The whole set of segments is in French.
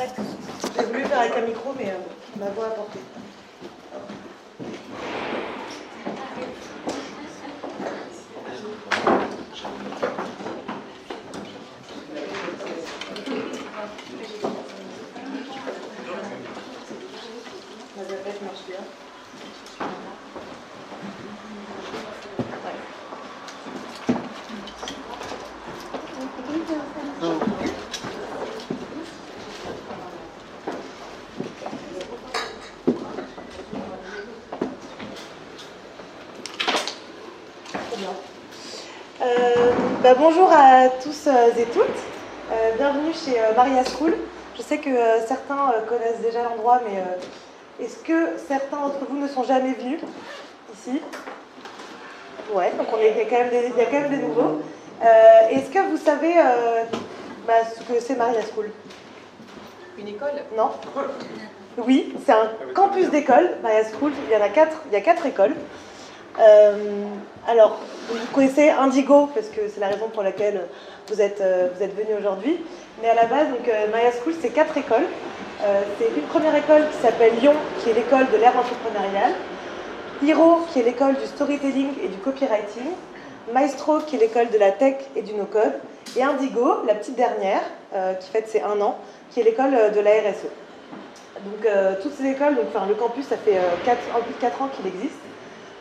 J'ai voulu faire avec un micro, mais ma voix a porté. La zapette marche bien. Bonjour à tous et toutes. Bienvenue chez Maria School. Je sais que certains connaissent déjà l'endroit, mais est-ce que certains d'entre vous ne sont jamais venus ici? Ouais, donc il y a quand même des nouveaux. Est-ce que vous savez ce que c'est Maria School? Une école? Non. Oui, c'est un campus d'école. Maria School, il y a 4 écoles. Alors, vous connaissez Indigo, parce que c'est la raison pour laquelle vous êtes venus aujourd'hui. Mais à la base, donc, Maria School, c'est 4 écoles. C'est une première école qui s'appelle Lyon, qui est l'école de l'ère entrepreneuriale. Hiro, qui est l'école du storytelling et du copywriting. Maestro, qui est l'école de la tech et du no-code. Et Indigo, la petite dernière, qui fête ses 1 an, qui est l'école de la RSE. Donc, toutes ces écoles, le campus, ça fait un peu de 4 ans qu'il existe.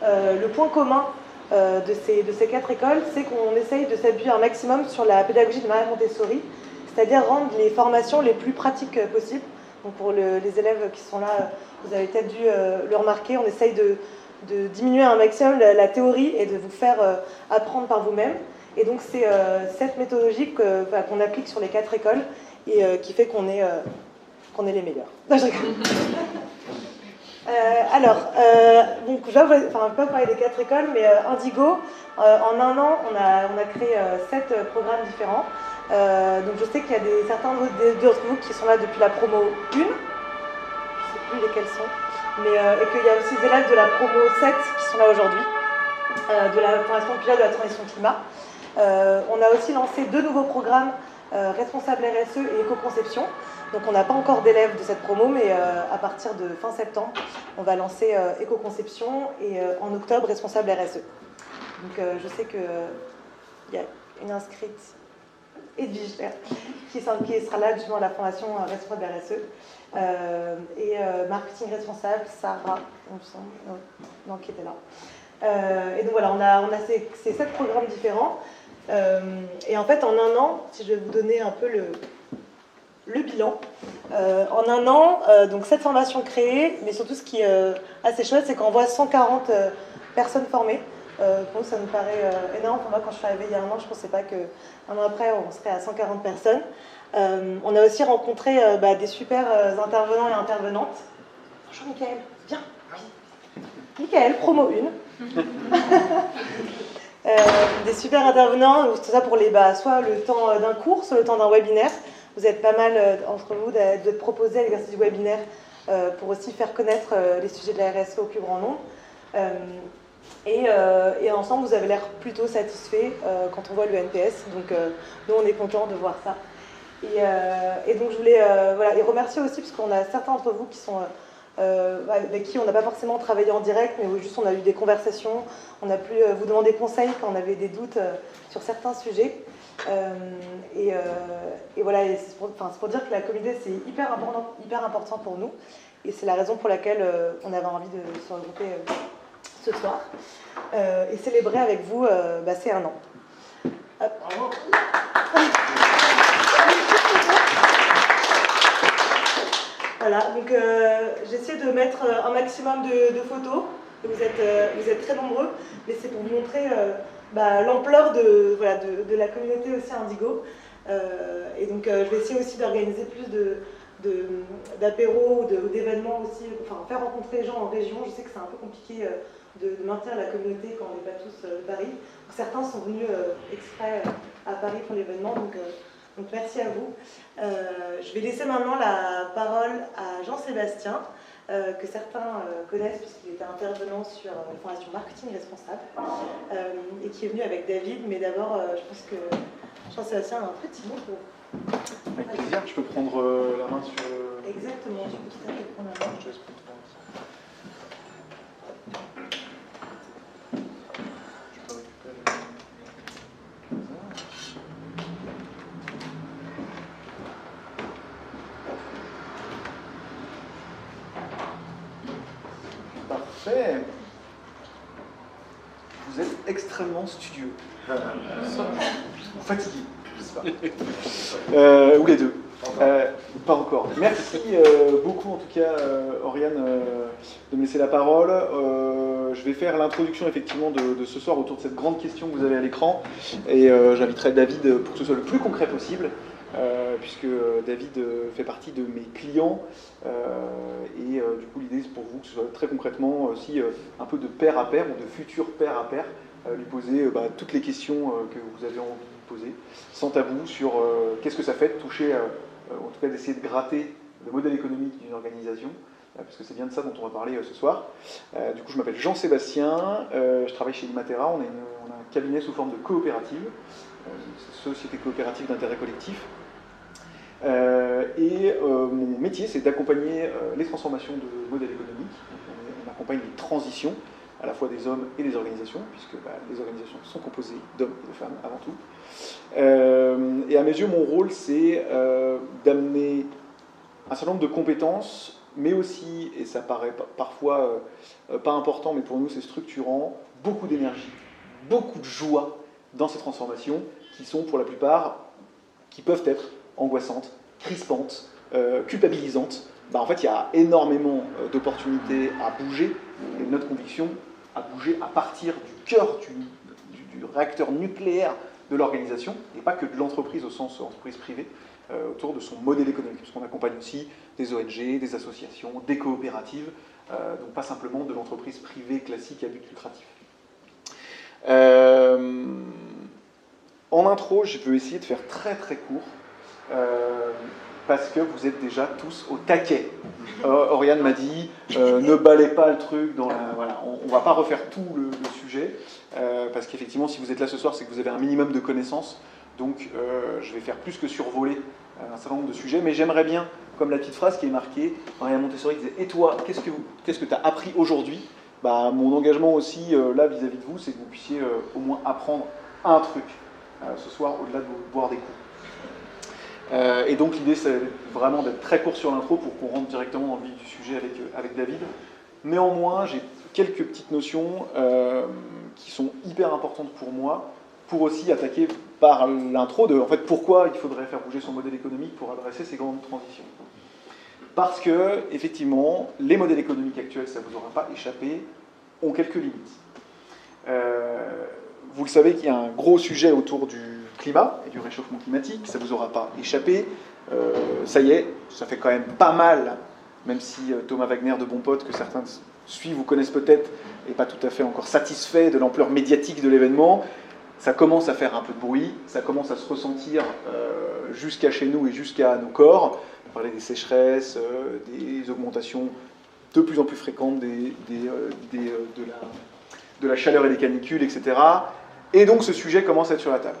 Le point commun de ces 4 écoles, c'est qu'on essaye de s'appuyer un maximum sur la pédagogie de Maria Montessori, c'est-à-dire rendre les formations les plus pratiques possibles. Donc pour les élèves qui sont là, vous avez peut-être dû le remarquer, on essaye de diminuer un maximum la théorie et de vous faire apprendre par vous-même. Et donc c'est cette méthodologie qu'on applique sur les 4 écoles et qui fait qu'on est les meilleurs. Non, je rigole. Donc je ne vais pas vous parler des 4 écoles, mais Indigo, en 1 an, on a créé 7 programmes différents. Donc je sais qu'il y a certains d'entre vous qui sont là depuis la promo 1, je ne sais plus lesquels sont, mais, et qu'il y a aussi des élèves de la promo 7 qui sont là aujourd'hui, de la formation pilote de la transition climat. On a aussi lancé 2 nouveaux programmes, responsable RSE et éco-conception. Donc on n'a pas encore d'élèves de cette promo, mais à partir de fin septembre, on va lancer éco-conception et en octobre, responsable RSE. Donc je sais qu'il y a une inscrite, Edwige, qui sera là justement à la formation responsable RSE. Et marketing responsable, Sarah, il me semble, non, qui était là. Et donc voilà, on a ces 7 programmes différents. Et en fait, en 1 an, si je vais vous donner un peu le bilan. En 1 an, donc 7 formations créées, mais surtout ce qui est assez chouette, c'est qu'on voit 140 personnes formées. Pour nous, ça nous paraît énorme. Pour moi, quand je suis arrivée il y a 1 an, je ne pensais pas qu'un an après, on serait à 140 personnes. On a aussi rencontré des super intervenants et intervenantes. Bonjour Mickaël, viens. Mickaël, promo 1. Des super intervenants, tout ça pour soit le temps d'un cours, soit le temps d'un webinaire. Vous êtes pas mal entre vous de proposer à l'exercice du webinaire pour aussi faire connaître les sujets de la RSE au plus grand nombre. Et ensemble, vous avez l'air plutôt satisfait quand on voit le NPS. Donc, nous, on est contents de voir ça. Et donc, je voulais et remercier aussi, parce qu'on a certains d'entre vous qui sont avec qui on n'a pas forcément travaillé en direct, mais où juste on a eu des conversations. On a pu vous demander conseil quand on avait des doutes sur certains sujets. Et voilà, c'est pour dire que la communauté, c'est hyper important pour nous. Et c'est la raison pour laquelle on avait envie de se regrouper ce soir et célébrer avec vous ces 1 an. Hop. Bravo. Voilà, donc j'ai essayé de mettre un maximum de photos. Vous êtes très nombreux, mais c'est pour vous montrer l'ampleur de la communauté aussi Indigo. Et donc je vais essayer aussi d'organiser plus d'apéros ou d'événements aussi, faire rencontrer les gens en région. Je sais que c'est un peu compliqué de maintenir la communauté quand on n'est pas tous de Paris. Donc, certains sont venus exprès à Paris pour l'événement, donc merci à vous. Je vais laisser maintenant la parole à Jean-Sébastien, que certains connaissent puisqu'il était intervenant sur la formation marketing responsable et qui est venu avec David. Mais d'abord, je pense que Jean-Sébastien a un petit mot pour vous. Avec plaisir, je peux prendre la main sur exactement. Je peux quitter le programme. Je te laisse prendre ton temps. Je peux récupérer. Parfait. Vous êtes extrêmement studieux. Fatigué, je sais pas. Ou les deux. Pas encore. Merci beaucoup en tout cas, Oriane, de me laisser la parole. Je vais faire l'introduction effectivement de ce soir autour de cette grande question que vous avez à l'écran. Et j'inviterai David pour que ce soit le plus concret possible, puisque David fait partie de mes clients. Et du coup, l'idée c'est pour vous que ce soit très concrètement aussi un peu de pair à pair ou de futur pair à pair, lui poser toutes les questions que vous avez envie de poser, sans tabou, sur qu'est-ce que ça fait de toucher, en tout cas d'essayer de gratter le modèle économique d'une organisation, parce que c'est bien de ça dont on va parler ce soir. Du coup, je m'appelle Jean-Sébastien, je travaille chez Limatera, on a un cabinet sous forme de coopérative, société coopérative d'intérêt collectif. Mon métier, c'est d'accompagner les transformations de modèles économiques. On accompagne les transitions, à la fois des hommes et des organisations, puisque les organisations sont composées d'hommes et de femmes avant tout. Et à mes yeux, mon rôle, c'est d'amener un certain nombre de compétences, mais aussi, et ça paraît parfois pas important, mais pour nous c'est structurant, beaucoup d'énergie, beaucoup de joie dans ces transformations, qui sont pour la plupart, qui peuvent être angoissantes, crispantes, culpabilisantes. En fait, il y a énormément d'opportunités à bouger, et notre conviction à bouger à partir du cœur du réacteur nucléaire de l'organisation, et pas que de l'entreprise au sens entreprise privée, autour de son modèle économique, parce qu'on accompagne aussi des ONG, des associations, des coopératives, donc pas simplement de l'entreprise privée classique à but lucratif. En intro, je veux essayer de faire très très court, parce que vous êtes déjà tous au taquet. Oriane m'a dit, ne balayez pas le truc, voilà, on ne va pas refaire tout le sujet, parce qu'effectivement, si vous êtes là ce soir, c'est que vous avez un minimum de connaissances, donc je vais faire plus que survoler un certain nombre de sujets, mais j'aimerais bien, comme la petite phrase qui est marquée, Marianne Montessori disait « Et toi, qu'est-ce que tu as appris aujourd'hui ?» Mon engagement aussi, là, vis-à-vis de vous, c'est que vous puissiez au moins apprendre un truc ce soir, au-delà de boire des coups. Et donc l'idée, c'est vraiment d'être très court sur l'intro pour qu'on rentre directement dans le vif du sujet avec David. Néanmoins, j'ai quelques petites notions qui sont hyper importantes pour moi, pour aussi attaquer par l'intro de en fait, pourquoi il faudrait faire bouger son modèle économique pour adresser ces grandes transitions. Parce que, effectivement, les modèles économiques actuels, ça ne vous aura pas échappé, ont quelques limites. Vous le savez qu'il y a un gros sujet autour du climat et du réchauffement climatique, ça ne vous aura pas échappé. Ça y est, ça fait quand même pas mal, même si Thomas Wagner de Bonpote, que certains suivent ou connaissent peut-être, n'est pas tout à fait encore satisfait de l'ampleur médiatique de l'événement. Ça commence à faire un peu de bruit, ça commence à se ressentir jusqu'à chez nous et jusqu'à nos corps. On parlait des sécheresses, des augmentations de plus en plus fréquentes de la chaleur et des canicules, etc. Et donc ce sujet commence à être sur la table.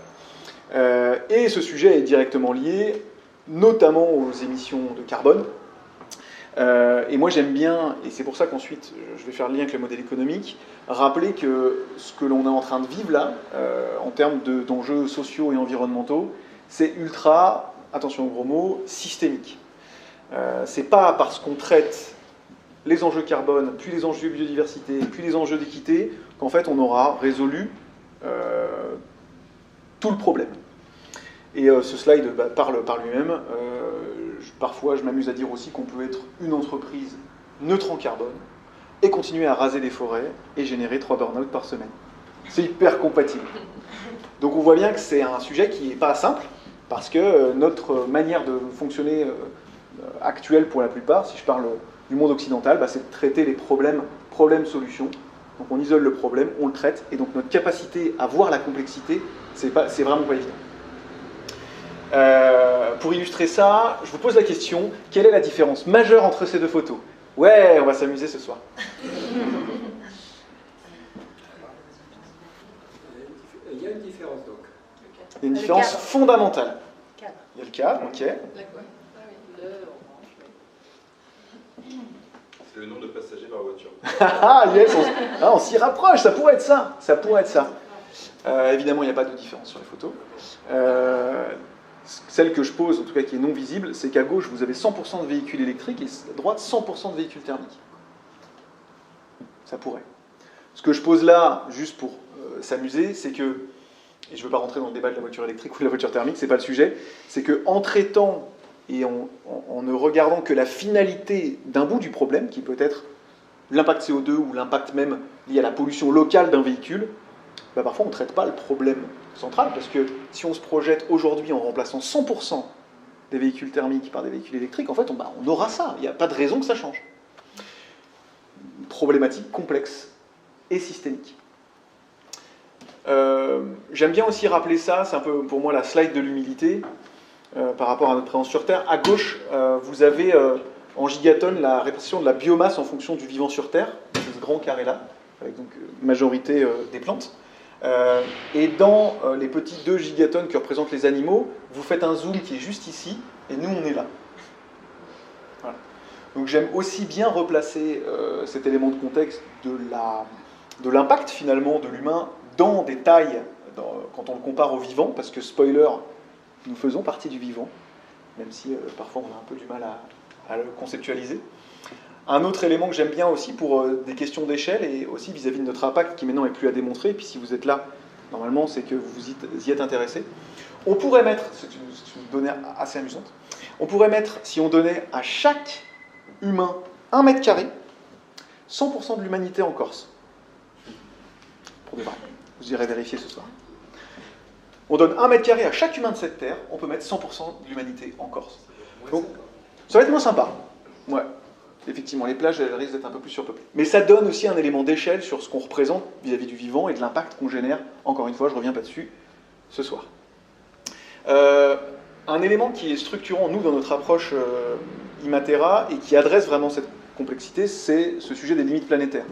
Et ce sujet est directement lié, notamment aux émissions de carbone. Et moi j'aime bien, et c'est pour ça qu'ensuite je vais faire le lien avec le modèle économique, rappeler que ce que l'on est en train de vivre là, en termes d'enjeux sociaux et environnementaux, c'est ultra, attention aux gros mots, systémique. C'est pas parce qu'on traite les enjeux carbone, puis les enjeux biodiversité, puis les enjeux d'équité, qu'en fait on aura résolu tout le problème. Et ce slide parle par lui-même. Parfois, je m'amuse à dire aussi qu'on peut être une entreprise neutre en carbone et continuer à raser des forêts et générer 3 burn-out par semaine. C'est hyper compatible. Donc on voit bien que c'est un sujet qui n'est pas simple, parce que notre manière de fonctionner actuelle pour la plupart, si je parle du monde occidental, c'est de traiter les problèmes-solutions. Donc on isole le problème, on le traite, et donc notre capacité à voir la complexité, c'est vraiment pas évident. Pour illustrer ça, je vous pose la question, quelle est la différence majeure entre ces deux photos? Ouais, on va s'amuser ce soir. Il y a une différence donc. Il Il y a une différence fondamentale. Il y a le cadre, ok. La quoi? Ah oui, le orange, oui. C'est le nombre de passagers par voiture. Ah, yes, on s'y rapproche, ça pourrait être ça. Ça pourrait être ça. Évidemment, il n'y a pas de différence sur les photos. Celle que je pose, en tout cas qui est non visible, c'est qu'à gauche, vous avez 100% de véhicules électriques et à droite, 100% de véhicules thermiques. Ça pourrait. Ce que je pose là, juste pour s'amuser, c'est que, et je ne veux pas rentrer dans le débat de la voiture électrique ou de la voiture thermique, c'est pas le sujet, c'est qu'en traitant et en ne regardant que la finalité d'un bout du problème, qui peut être l'impact CO2 ou l'impact même lié à la pollution locale d'un véhicule, bah parfois on ne traite pas le problème central, parce que si on se projette aujourd'hui en remplaçant 100% des véhicules thermiques par des véhicules électriques, en fait on aura ça, il n'y a pas de raison que ça change. Problématique complexe et systémique. J'aime bien aussi rappeler ça, c'est un peu pour moi la slide de l'humilité par rapport à notre présence sur Terre. À gauche, vous avez en gigatonnes la répartition de la biomasse en fonction du vivant sur Terre, ce grand carré-là, avec donc majorité des plantes. Et dans les petits 2 gigatonnes que représentent les animaux, vous faites un zoom qui est juste ici, et nous on est là. Voilà. Donc j'aime aussi bien replacer cet élément de contexte de l'impact finalement de l'humain dans des tailles, quand on le compare au vivant, parce que spoiler, nous faisons partie du vivant, même si parfois on a un peu du mal à le conceptualiser. Un autre élément que j'aime bien aussi pour des questions d'échelle et aussi vis-à-vis de notre impact qui maintenant n'est plus à démontrer, et puis si vous êtes là, normalement c'est que vous y êtes intéressé. On pourrait mettre, c'est une donnée assez amusante, on pourrait mettre, si on donnait à chaque humain 1 mètre carré, 100% de l'humanité en Corse. Pour de vrai. Vous irez vérifier ce soir. On donne 1 mètre carré à chaque humain de cette terre, on peut mettre 100% de l'humanité en Corse. Donc, ça va être moins sympa. Ouais. Effectivement, les plages, elles risquent d'être un peu plus surpeuplées. Mais ça donne aussi un élément d'échelle sur ce qu'on représente vis-à-vis du vivant et de l'impact qu'on génère. Encore une fois, je ne reviens pas dessus ce soir. Un élément qui est structurant, nous, dans notre approche Imatera, et qui adresse vraiment cette complexité, c'est ce sujet des limites planétaires.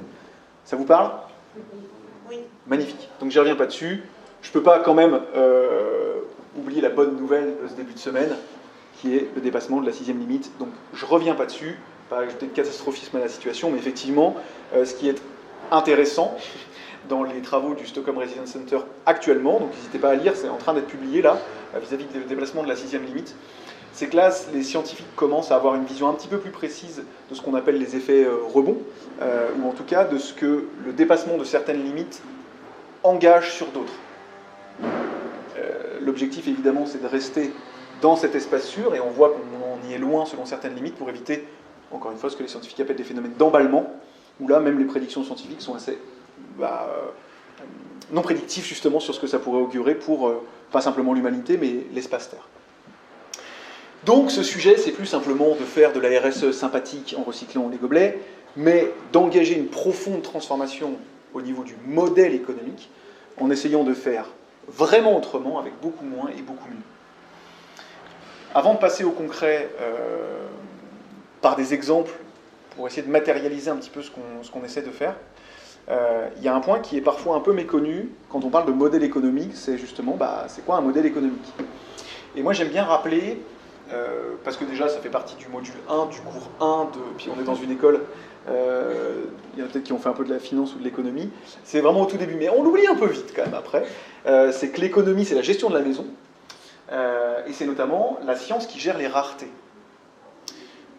Ça vous parle ? Oui. Magnifique. Donc, j'y reviens pas dessus. Je ne peux pas quand même oublier la bonne nouvelle de ce début de semaine, qui est le dépassement de la 6e limite. Donc, je ne reviens pas dessus. Pas ajouter de catastrophisme à la situation, mais effectivement, ce qui est intéressant dans les travaux du Stockholm Resilience Center actuellement, donc n'hésitez pas à lire, c'est en train d'être publié là, vis-à-vis du déplacement de la 6e limite, c'est que là, les scientifiques commencent à avoir une vision un petit peu plus précise de ce qu'on appelle les effets rebonds, ou en tout cas de ce que le dépassement de certaines limites engage sur d'autres. L'objectif, évidemment, c'est de rester dans cet espace sûr, et on voit qu'on y est loin selon certaines limites pour éviter, encore une fois, ce que les scientifiques appellent des phénomènes d'emballement, où là, même les prédictions scientifiques sont assez non prédictives, justement, sur ce que ça pourrait augurer pour, pas simplement l'humanité, mais l'espace-terre. Donc, ce sujet, c'est plus simplement de faire de la RSE sympathique en recyclant les gobelets, mais d'engager une profonde transformation au niveau du modèle économique, en essayant de faire vraiment autrement, avec beaucoup moins et beaucoup mieux. Avant de passer au concret, par des exemples, pour essayer de matérialiser un petit peu ce qu'on essaie de faire, il y a un point qui est parfois un peu méconnu quand on parle de modèle économique, c'est justement, c'est quoi un modèle économique ? Et moi j'aime bien rappeler, parce que déjà ça fait partie du module 1, du cours 1, puis on est dans une école, il y en a peut-être qui ont fait un peu de la finance ou de l'économie, c'est vraiment au tout début, mais on l'oublie un peu vite quand même après, c'est que l'économie c'est la gestion de la maison, et c'est notamment la science qui gère les raretés.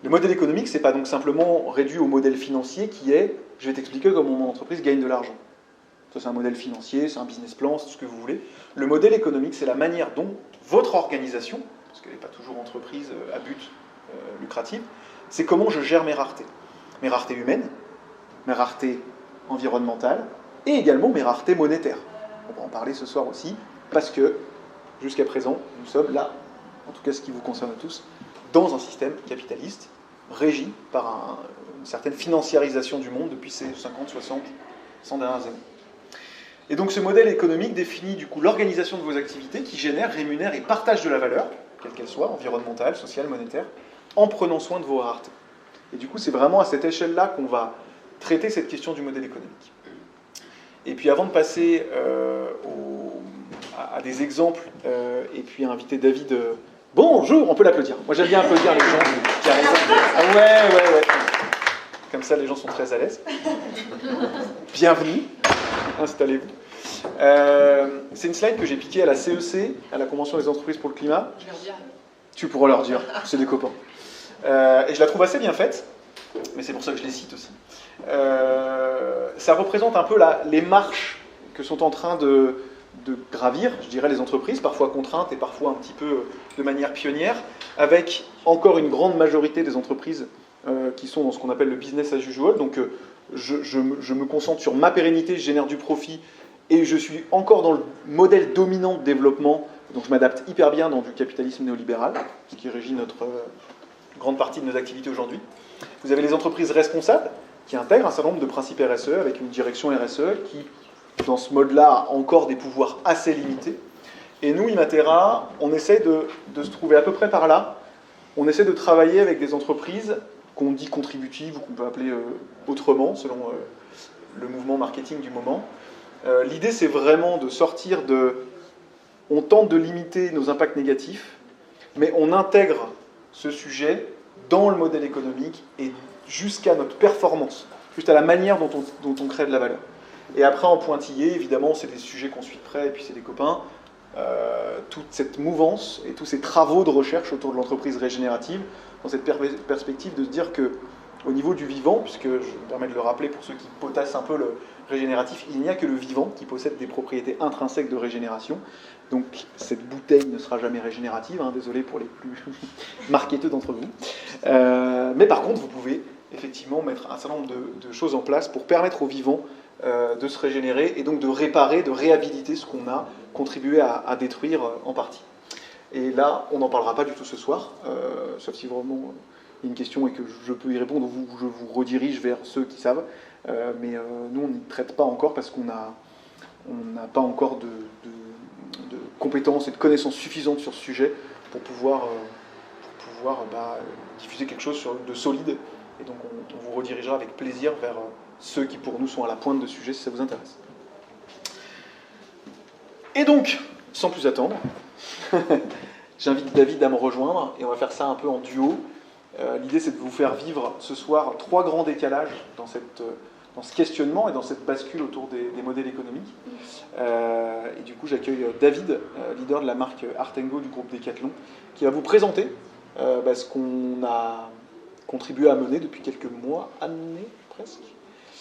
Le modèle économique, c'est pas donc simplement réduit au modèle financier qui est, je vais t'expliquer comment mon entreprise gagne de l'argent. Ça, c'est un modèle financier, c'est un business plan, c'est ce que vous voulez. Le modèle économique, c'est la manière dont votre organisation, parce qu'elle n'est pas toujours entreprise à but lucratif, c'est comment je gère mes raretés. Mes raretés humaines, mes raretés environnementales, et également mes raretés monétaires. On va en parler ce soir aussi, parce que, jusqu'à présent, nous sommes là, en tout cas ce qui vous concerne tous, dans un système capitaliste régi par une certaine financiarisation du monde depuis ces 50, 60, 100 dernières années. Et donc ce modèle économique définit du coup l'organisation de vos activités qui génère, rémunère et partage de la valeur, quelle qu'elle soit, environnementale, sociale, monétaire, en prenant soin de vos raretés. Et du coup c'est vraiment à cette échelle-là qu'on va traiter cette question du modèle économique. Et puis avant de passer à des exemples, et puis à inviter David Bonjour, on peut l'applaudir. Moi j'aime bien applaudir les gens qui arrivent. Ah ouais. Comme ça les gens sont très à l'aise. Bienvenue, installez-vous. C'est une slide que j'ai piquée à la CEC, à la Convention des entreprises pour le climat. Je leur dirai. Tu pourras leur dire, c'est des copains. Et je la trouve assez bien faite, mais c'est pour ça que je les cite aussi. Ça représente un peu les marches que sont en train de gravir, je dirais, les entreprises, parfois contraintes et parfois un petit peu de manière pionnière, avec encore une grande majorité des entreprises qui sont dans ce qu'on appelle le business as usual. Donc je me concentre sur ma pérennité, je génère du profit, et je suis encore dans le modèle dominant de développement, donc je m'adapte hyper bien dans du capitalisme néolibéral, ce qui régit notre grande partie de nos activités aujourd'hui. Vous avez les entreprises responsables, qui intègrent un certain nombre de principes RSE, avec une direction RSE, qui, dans ce mode-là, a encore des pouvoirs assez limités. Et nous, Imatera, on essaie de se trouver à peu près par là. On essaie de travailler avec des entreprises qu'on dit contributives, ou qu'on peut appeler autrement, selon le mouvement marketing du moment. L'idée, c'est vraiment de sortir de... On tente de limiter nos impacts négatifs, mais on intègre ce sujet dans le modèle économique et jusqu'à notre performance, juste à la manière dont on crée de la valeur. Et après, en pointillé, évidemment, c'est des sujets qu'on suit de près, et puis c'est des copains. Toute cette mouvance et tous ces travaux de recherche autour de l'entreprise régénérative, dans cette perspective de se dire que, au niveau du vivant, puisque je me permets de le rappeler pour ceux qui potassent un peu le régénératif, il n'y a que le vivant qui possède des propriétés intrinsèques de régénération. Donc cette bouteille ne sera jamais régénérative, hein, désolé pour les plus marketeux d'entre vous. Mais par contre, vous pouvez effectivement mettre un certain nombre de choses en place pour permettre au vivant de se régénérer et donc de réparer, de réhabiliter ce qu'on a contribué à détruire en partie. Et là, on n'en parlera pas du tout ce soir, sauf si vraiment il y a une question et que je peux y répondre, je vous redirige vers ceux qui savent. Mais nous, on n'y traite pas encore parce qu'on n'a pas encore de compétences et de connaissances suffisantes sur ce sujet pour pouvoir diffuser quelque chose de solide. Et donc on vous redirigera avec plaisir vers ceux qui pour nous sont à la pointe de sujet si ça vous intéresse. Et donc, sans plus attendre, j'invite David à me rejoindre et on va faire ça un peu en duo. L'idée c'est de vous faire vivre ce soir 3 grands décalages dans ce questionnement et dans cette bascule autour des modèles économiques. Et du coup, j'accueille David, leader de la marque Artengo du groupe Decathlon, qui va vous présenter ce qu'on a contribué à mener depuis quelques mois, années presque.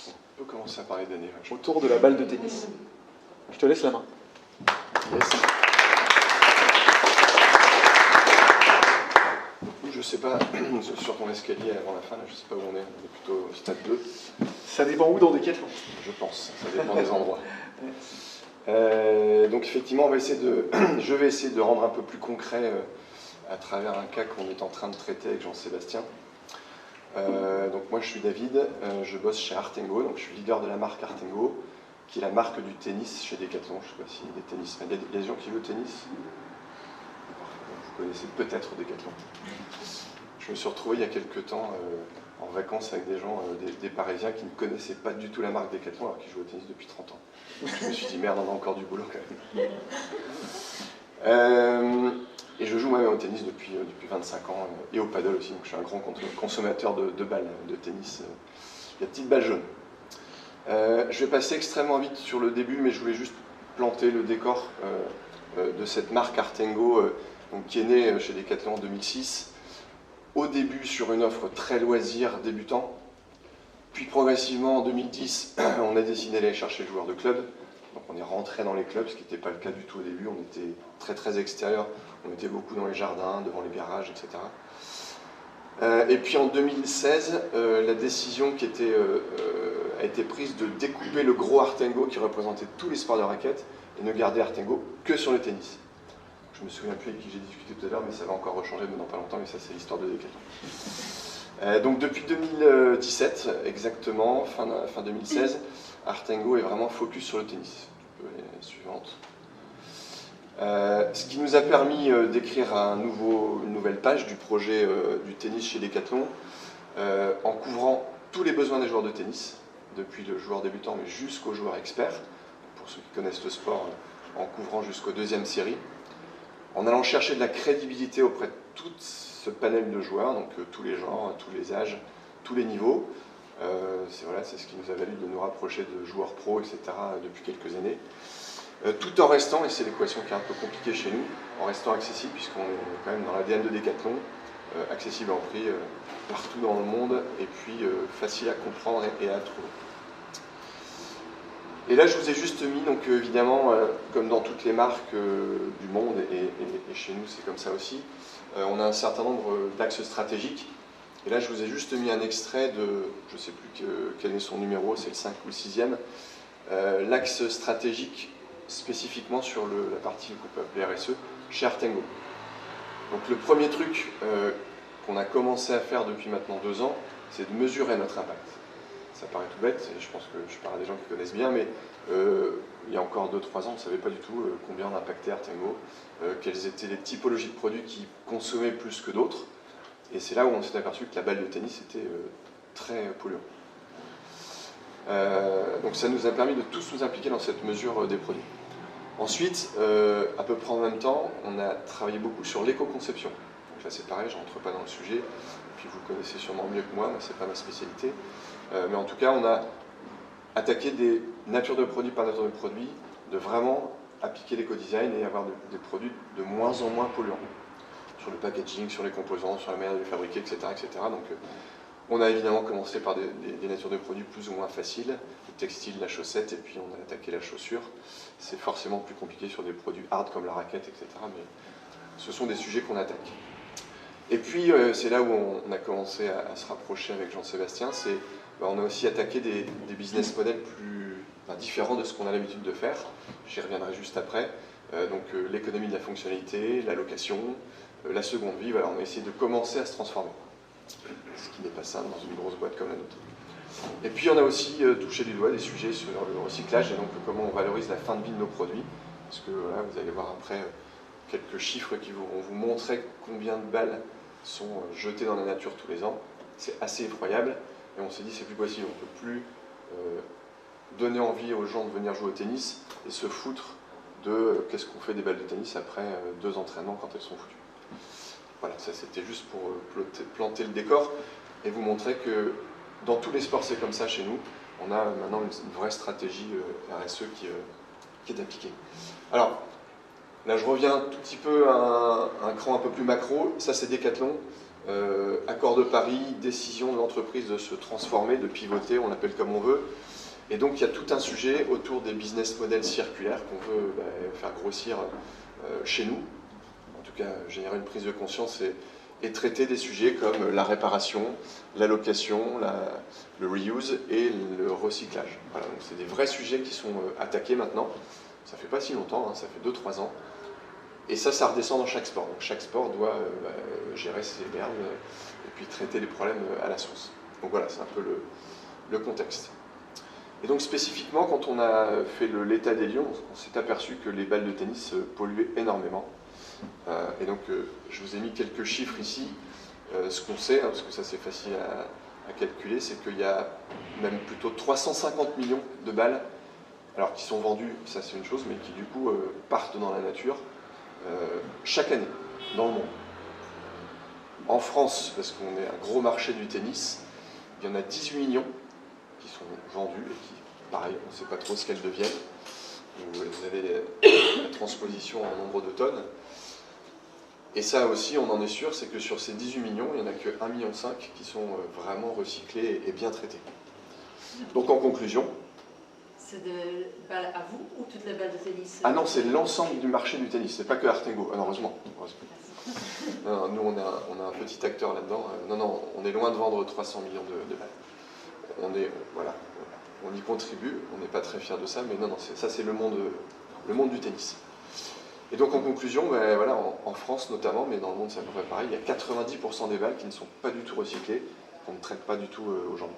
On peut commencer à parler d'années. Autour de la balle de tennis. Je te laisse la main. Yes. Je sais pas, sur ton escalier avant la fin, là, je sais pas où on est plutôt au stade 2. Ça dépend où dans Decathlon? Je pense, ça dépend des endroits. Donc effectivement, je vais essayer de rendre un peu plus concret à travers un cas qu'on est en train de traiter avec Jean-Sébastien. Donc moi je suis David, je bosse chez Artengo, donc je suis leader de la marque Artengo, qui est la marque du tennis chez Decathlon. Je ne sais pas s'il y a des tennismen, il y a des gens qui jouent au tennis. Vous connaissez peut-être Decathlon. Je me suis retrouvé il y a quelques temps en vacances avec des gens, des Parisiens qui ne connaissaient pas du tout la marque Decathlon alors qu'ils jouent au tennis depuis 30 ans. Je me suis dit merde, on a encore du boulot quand même. Et je joue moi-même au tennis depuis 25 ans et au paddle aussi, donc je suis un grand consommateur de balles de tennis. La petite balle jaune. Je vais passer extrêmement vite sur le début, mais je voulais juste planter le décor de cette marque Artengo donc, qui est née chez Decathlon en 2006. Au début sur une offre très loisir débutant, puis progressivement en 2010, on a décidé d'aller chercher le joueur de club. Donc on est rentré dans les clubs, ce qui n'était pas le cas du tout au début, on était très très extérieur, on était beaucoup dans les jardins, devant les garages, etc. Et puis en 2016, la décision qui a été prise de découper le gros Artengo qui représentait tous les sports de raquette et ne garder Artengo que sur le tennis. Je me souviens plus avec qui j'ai discuté tout à l'heure, mais ça va encore rechanger dans pas longtemps, mais ça c'est l'histoire de Decathlon. Donc depuis 2017, exactement, fin 2016, Artengo est vraiment focus sur le tennis. Les suivantes. Ce qui nous a permis d'écrire une nouvelle page du projet du tennis chez Decathlon, en couvrant tous les besoins des joueurs de tennis, depuis le joueur débutant mais jusqu'au joueur expert, pour ceux qui connaissent le sport, en couvrant jusqu'aux deuxièmes séries. Donc, en allant chercher de la crédibilité auprès de tout ce panel de joueurs, donc tous les genres, tous les âges, tous les niveaux. C'est ce qui nous a valu de nous rapprocher de joueurs pros, etc. depuis quelques années. Tout en restant, et c'est l'équation qui est un peu compliquée chez nous, en restant accessible, puisqu'on est quand même dans l'ADN de Decathlon, accessible en prix partout dans le monde, et puis facile à comprendre et à trouver. Et là, je vous ai juste mis, donc évidemment, comme dans toutes les marques du monde, et chez nous c'est comme ça aussi, on a un certain nombre d'axes stratégiques. Et là, je vous ai juste mis un extrait de, je ne sais plus quel est son numéro, c'est le 5 ou le 6e, l'axe stratégique spécifiquement sur la partie qu'on peut appeler RSE, chez Artengo. Donc le premier truc qu'on a commencé à faire depuis maintenant 2 ans, c'est de mesurer notre impact. Ça paraît tout bête, et je pense que je parle à des gens qui connaissent bien, mais il y a encore 2-3 ans, on ne savait pas du tout combien on impactait Artengo, quelles étaient les typologies de produits qui consommaient plus que d'autres. Et c'est là où on s'est aperçu que la balle de tennis était très polluante. Donc ça nous a permis de tous nous impliquer dans cette mesure des produits. Ensuite, à peu près en même temps, on a travaillé beaucoup sur l'éco-conception. Donc là c'est pareil, je ne rentre pas dans le sujet, et puis vous le connaissez sûrement mieux que moi, ce n'est pas ma spécialité. Mais en tout cas, on a attaqué des natures de produits par nature de produits, de vraiment appliquer l'éco-design et avoir des produits de moins en moins polluants. Sur le packaging, sur les composants, sur la manière de les fabriquer, etc. etc. Donc on a évidemment commencé par des natures de produits plus ou moins faciles, le textile, la chaussette, et puis on a attaqué la chaussure. C'est forcément plus compliqué sur des produits hard comme la raquette, etc. Mais ce sont des sujets qu'on attaque. Et puis c'est là où on a commencé à se rapprocher avec Jean-Sébastien, on a aussi attaqué des business models différents de ce qu'on a l'habitude de faire. J'y reviendrai juste après. Donc l'économie de la fonctionnalité, la location, la seconde vie, voilà, on a essayé de commencer à se transformer. Ce qui n'est pas simple dans une grosse boîte comme la nôtre. Et puis on a aussi touché du doigt des sujets sur le recyclage et donc comment on valorise la fin de vie de nos produits. Parce que voilà, vous allez voir après quelques chiffres qui vont vous montrer combien de balles sont jetées dans la nature tous les ans. C'est assez effroyable. Et on s'est dit c'est plus possible, on ne peut plus donner envie aux gens de venir jouer au tennis et se foutre de qu'est-ce qu'on fait des balles de tennis après 2 entraînements quand elles sont foutues. Voilà, ça c'était juste pour planter le décor et vous montrer que dans tous les sports c'est comme ça chez nous. On a maintenant une vraie stratégie RSE qui est appliquée. Alors, là je reviens un tout petit peu à un cran un peu plus macro. Ça c'est Decathlon. Accord de Paris, décision de l'entreprise de se transformer, de pivoter, on l'appelle comme on veut. Et donc il y a tout un sujet autour des business models circulaires qu'on veut faire grossir chez nous. En tout cas, générer une prise de conscience et traiter des sujets comme la réparation, la location, le reuse et le recyclage. Voilà, donc c'est des vrais sujets qui sont attaqués maintenant. Ça fait pas si longtemps, hein, ça fait 2-3 ans. Et ça redescend dans chaque sport. Donc chaque sport doit gérer ses merdes et puis traiter les problèmes à la source. Donc voilà, c'est un peu le contexte. Et donc spécifiquement, quand on a fait l'état des lieux, on s'est aperçu que les balles de tennis polluaient énormément. Et donc je vous ai mis quelques chiffres ici. Ce qu'on sait, hein, parce que ça c'est facile à calculer, c'est qu'il y a même plutôt 350 millions de balles, alors qui sont vendues, ça c'est une chose, mais qui du coup partent dans la nature chaque année, dans le monde. En France, parce qu'on est un gros marché du tennis, il y en a 18 millions qui sont vendus et qui, pareil, on ne sait pas trop ce qu'elles deviennent. Vous avez la transposition en nombre de tonnes. Et ça aussi, on en est sûr, c'est que sur ces 18 millions, il n'y en a que 1,5 million qui sont vraiment recyclés et bien traités. Donc en conclusion... C'est des balles à vous ou toutes les balles de tennis? Ah non, c'est l'ensemble du marché du tennis, c'est pas que Artengo, heureusement. Non, nous, on a un petit acteur là-dedans. Non, on est loin de vendre 300 millions de balles. On y contribue, on n'est pas très fiers de ça, mais non, ça c'est le monde du tennis. Et donc en conclusion, voilà, en France notamment, mais dans le monde c'est à peu près pareil, il y a 90% des balles qui ne sont pas du tout recyclées, qu'on ne traite pas du tout aujourd'hui.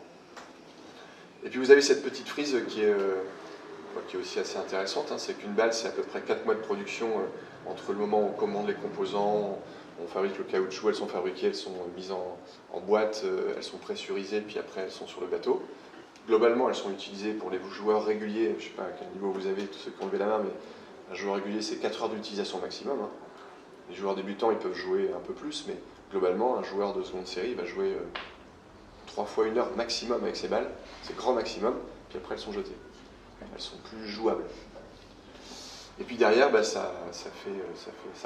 Et puis vous avez cette petite frise qui est aussi assez intéressante, hein, c'est qu'une balle c'est à peu près 4 mois de production entre le moment où on commande les composants, on fabrique le caoutchouc, elles sont fabriquées, elles sont mises en boîte, elles sont pressurisées, puis après elles sont sur le bateau. Globalement elles sont utilisées pour les joueurs réguliers, je ne sais pas à quel niveau vous avez, tous ceux qui ont levé la main, mais un joueur régulier, c'est 4 heures d'utilisation maximum. Hein. Les joueurs débutants, ils peuvent jouer un peu plus, mais globalement, un joueur de seconde série va jouer 3 fois 1 heure maximum avec ses balles, c'est grand maximum, puis après elles sont jetées. Elles sont plus jouables. Et puis derrière, ça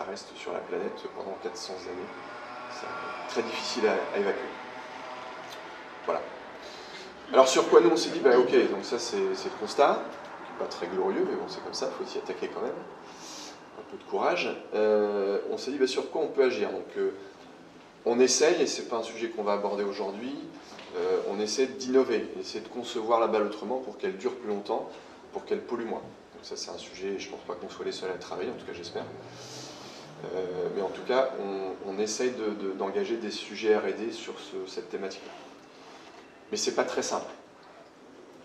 reste sur la planète pendant 400 années. C'est très difficile à évacuer. Voilà. Alors sur quoi nous on s'est dit, ok, donc ça c'est le constat, qui n'est pas très glorieux, mais bon c'est comme ça, il faut s'y attaquer quand même. Un peu de courage. On s'est dit sur quoi on peut agir. Donc on essaye, et ce n'est pas un sujet qu'on va aborder aujourd'hui, on essaie d'innover, essayer de concevoir la balle autrement pour qu'elle dure plus longtemps, pour qu'elle pollue moins. Donc ça c'est un sujet, je ne pense pas qu'on soit les seuls à travailler, en tout cas j'espère. Mais en tout cas, on essaye d'engager des sujets R&D sur cette thématique-là. Mais ce n'est pas très simple.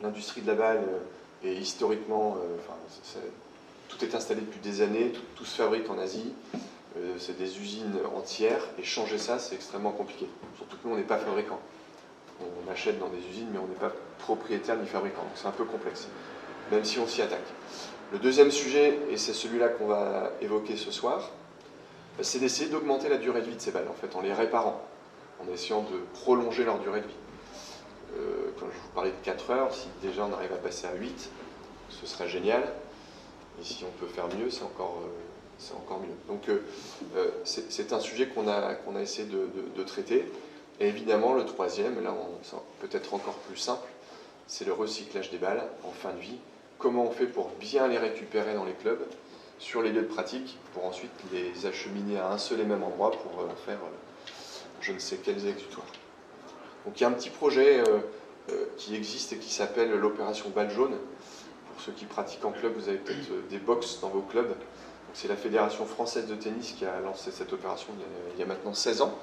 L'industrie de la balle est historiquement... tout est installé depuis des années, tout se fabrique en Asie, c'est des usines entières, et changer ça, c'est extrêmement compliqué. Surtout que nous, on n'est pas fabricant. On achète dans des usines, mais on n'est pas propriétaire ni fabricant, donc c'est un peu complexe, même si on s'y attaque. Le deuxième sujet, et c'est celui-là qu'on va évoquer ce soir, c'est d'essayer d'augmenter la durée de vie de ces balles, en fait, en les réparant, en essayant de prolonger leur durée de vie. Quand je vous parlais de 4 heures, si déjà on arrive à passer à 8, ce serait génial. Et si on peut faire mieux, c'est encore mieux. Donc c'est un sujet qu'on a essayé de traiter. Et évidemment, le troisième, là c'est peut-être encore plus simple, c'est le recyclage des balles en fin de vie. Comment on fait pour bien les récupérer dans les clubs, sur les lieux de pratique, pour ensuite les acheminer à un seul et même endroit pour en faire je ne sais quels exutoires. Donc il y a un petit projet qui existe et qui s'appelle l'opération balle jaune. Pour ceux qui pratiquent en club, vous avez peut-être des box dans vos clubs. C'est la Fédération française de tennis qui a lancé cette opération il y a maintenant 16 ans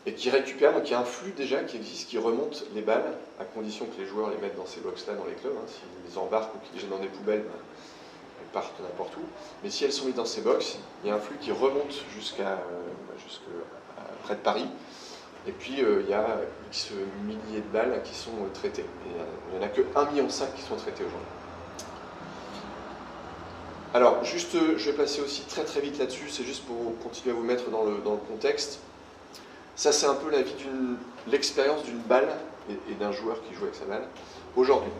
et qui récupère, donc il y a un flux déjà qui existe, qui remonte les balles, à condition que les joueurs les mettent dans ces box-là dans les clubs. S'ils les embarquent ou qu'ils les jettent dans des poubelles, elles partent n'importe où. Mais si elles sont mises dans ces box, il y a un flux qui remonte jusqu'à près de Paris. Et puis il y a X milliers de balles qui sont traitées. Et il n'y en a que 1,5 million qui sont traitées aujourd'hui. Alors, juste, je vais passer aussi très très vite là-dessus, c'est juste pour continuer à vous mettre dans le contexte. Ça, c'est un peu l'expérience d'une balle et d'un joueur qui joue avec sa balle aujourd'hui.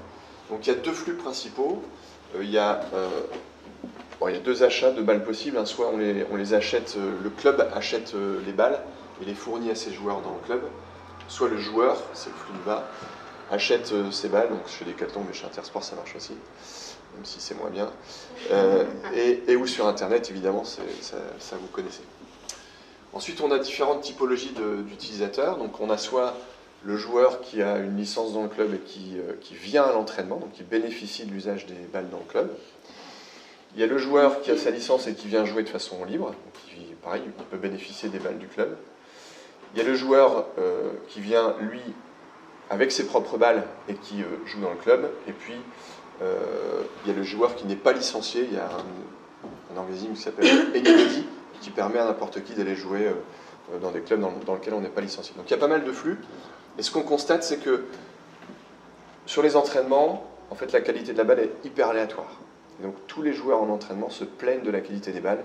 Donc, il y a 2 flux principaux. Il y a 2 achats de balles possibles. Soit on les achète, le club achète les balles et les fournit à ses joueurs dans le club. Soit le joueur, c'est le flux de bas, achète ses balles. Donc, chez Decathlon, mais chez Intersport, ça marche aussi, même si c'est moins bien, et ou sur Internet, évidemment, ça vous connaissez. Ensuite, on a différentes typologies d'utilisateurs. Donc, on a soit le joueur qui a une licence dans le club et qui vient à l'entraînement, donc qui bénéficie de l'usage des balles dans le club. Il y a le joueur qui a sa licence et qui vient jouer de façon libre, donc pareil, il peut bénéficier des balles du club. Il y a le joueur qui vient, lui, avec ses propres balles et qui joue dans le club. Et puis, il y a le joueur qui n'est pas licencié. Il y a un organisme qui s'appelle Anybody qui permet à n'importe qui d'aller jouer dans des clubs dans lesquels on n'est pas licencié. Donc il y a pas mal de flux. Et ce qu'on constate, c'est que sur les entraînements, en fait, la qualité de la balle est hyper aléatoire. Et donc tous les joueurs en entraînement se plaignent de la qualité des balles,